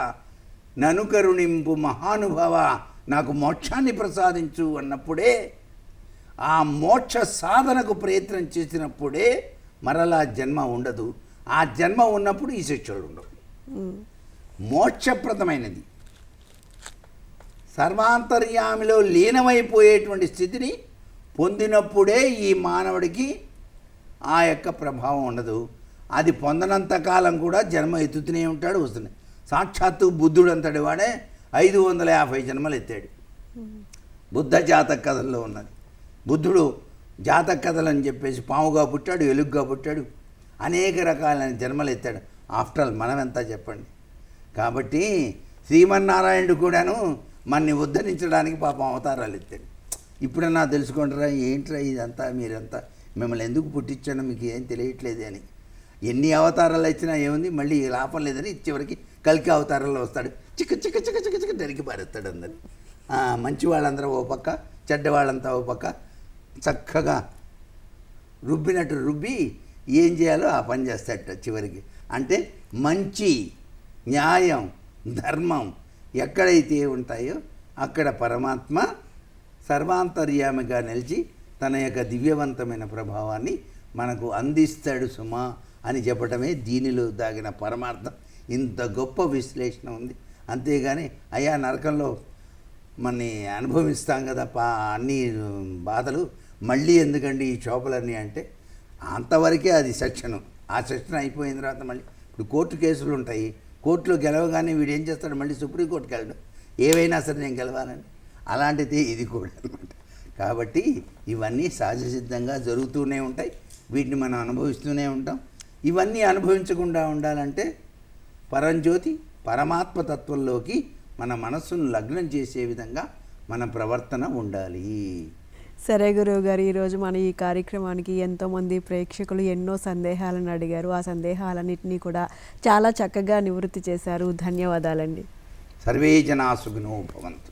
B: నను కరుణింపు మహానుభవ నాకు మోక్షాన్ని ప్రసాదించు అన్నప్పుడే, ఆ మోక్ష సాధనకు ప్రయత్నం చేసినప్పుడే మరలా జన్మ ఉండదు. ఆ జన్మ ఉన్నప్పుడు ఈ శిక్షలు ఉండవు. మోక్షప్రదమైనది సర్వాంతర్యామిలో లీనమైపోయేటువంటి స్థితిని పొందినప్పుడే ఈ మానవుడికి ఆ యొక్క ప్రభావం ఉండదు. అది పొందనంత కాలం కూడా జన్మ ఎత్తుతూనే ఉంటాడు, వస్తున్నాయి. సాక్షాత్తు బుద్ధుడు అంతటి వాడే 550 జన్మలు ఎత్తాడు. బుద్ధ జాతక కథల్లో ఉన్నది. బుద్ధుడు జాతక కథలు అని చెప్పేసి పాముగా పుట్టాడు, ఎలుగుగా పుట్టాడు, అనేక రకాలైన జన్మలు ఎత్తాడు. ఆఫ్టర్ ఆల్ మనం ఎంత చెప్పండి. కాబట్టి శ్రీమన్నారాయణుడు కూడాను మనని ఉద్ధరించడానికి పాపం అవతారాలు ఎత్తాడు. ఇప్పుడన్నా తెలుసుకుంటారా, ఏంట్రా ఇదంతా, మీరంతా మిమ్మల్ని ఎందుకు పుట్టించానో మీకు ఏం తెలియట్లేదు అని. ఎన్ని అవతారాలు ఇచ్చినా ఏముంది, మళ్ళీ లాభం లేదని చివరికి కల్కి అవతారంలో వస్తాడు. చిక్క చిక్క చిక్క చిక్క చిక్క దరికి పారేస్తాడు అందరు. మంచి వాళ్ళందరూ ఓ పక్క, చెడ్డ వాళ్ళంతా ఓ పక్క, చక్కగా రుబ్బినట్టు రుబ్బి ఏం చేయాలో ఆ పని చేస్తాడట చివరికి. అంటే మంచి, న్యాయం, ధర్మం ఎక్కడైతే ఉంటాయో అక్కడ పరమాత్మ సర్వాంతర్యామిగా నిలిచి తన యొక్క దివ్యవంతమైన ప్రభావాన్ని మనకు అందిస్తాడు సుమా అని చెప్పటమే దీనిలో దాగిన పరమార్థం. ఇంత గొప్ప విశ్లేషణ ఉంది. అంతేగాని అయ్యా నరకంలో మనని అనుభవిస్తాం కదా అన్ని బాధలు, మళ్ళీ ఎందుకండి ఈ చోపలన్నీ అంటే అంతవరకే అది సెక్షను. ఆ సెక్షన్ అయిపోయిన తర్వాత మళ్ళీ ఇప్పుడు కోర్టు కేసులు ఉంటాయి. కోర్టులో గెలవగానే వీడు ఏం చేస్తాడు, మళ్ళీ సుప్రీంకోర్టుకి వెళ్ళడం, ఏవైనా సరే నేను గెలవాలని. అలాంటిది ఇది కూడా అనమాట. కాబట్టి ఇవన్నీ సహజ సిద్ధంగా జరుగుతూనే ఉంటాయి, వీటిని మనం అనుభవిస్తూనే ఉంటాం. ఇవన్నీ అనుభవించకుండా ఉండాలంటే పరంజ్యోతి పరమాత్మతత్వంలోకి మన మనస్సును లగ్నం చేసే విధంగా మన ప్రవర్తన ఉండాలి.
A: సరే గురువు గారు, ఈరోజు మన ఈ కార్యక్రమానికి ఎంతోమంది ప్రేక్షకులు ఎన్నో సందేహాలను అడిగారు. ఆ సందేహాలన్నింటినీ కూడా చాలా చక్కగా నివృత్తి చేశారు. ధన్యవాదాలండి.
B: సర్వే జనా సుఖినో భవంతు.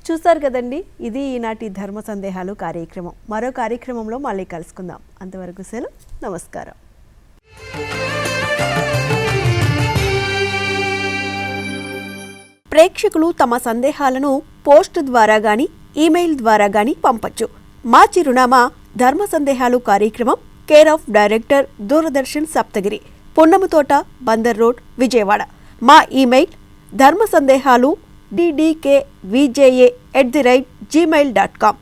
A: చూస్తారు కదండి, ఇది ఈనాటి ధర్మ సందేహాలు కార్యక్రమం. మరో కార్యక్రమంలో మళ్ళీ కలుసుకుందాం. అంతవరకు సెలవు, నమస్కారం. ప్రేక్షకులు తమ సందేహాలను పోస్ట్ ద్వారా గాని, ఈమెయిల్ ద్వారా గాని పంపచ్చు. మా చిరునామా ధర్మ సందేహాలు కార్యక్రమం, care of director, Doordarshan Saptagiri, Punnamathota, Bandar road, Vijayawada. మా ఈమెయిల్ ధర్మ సందేహాలు ddkvja@gmail.com.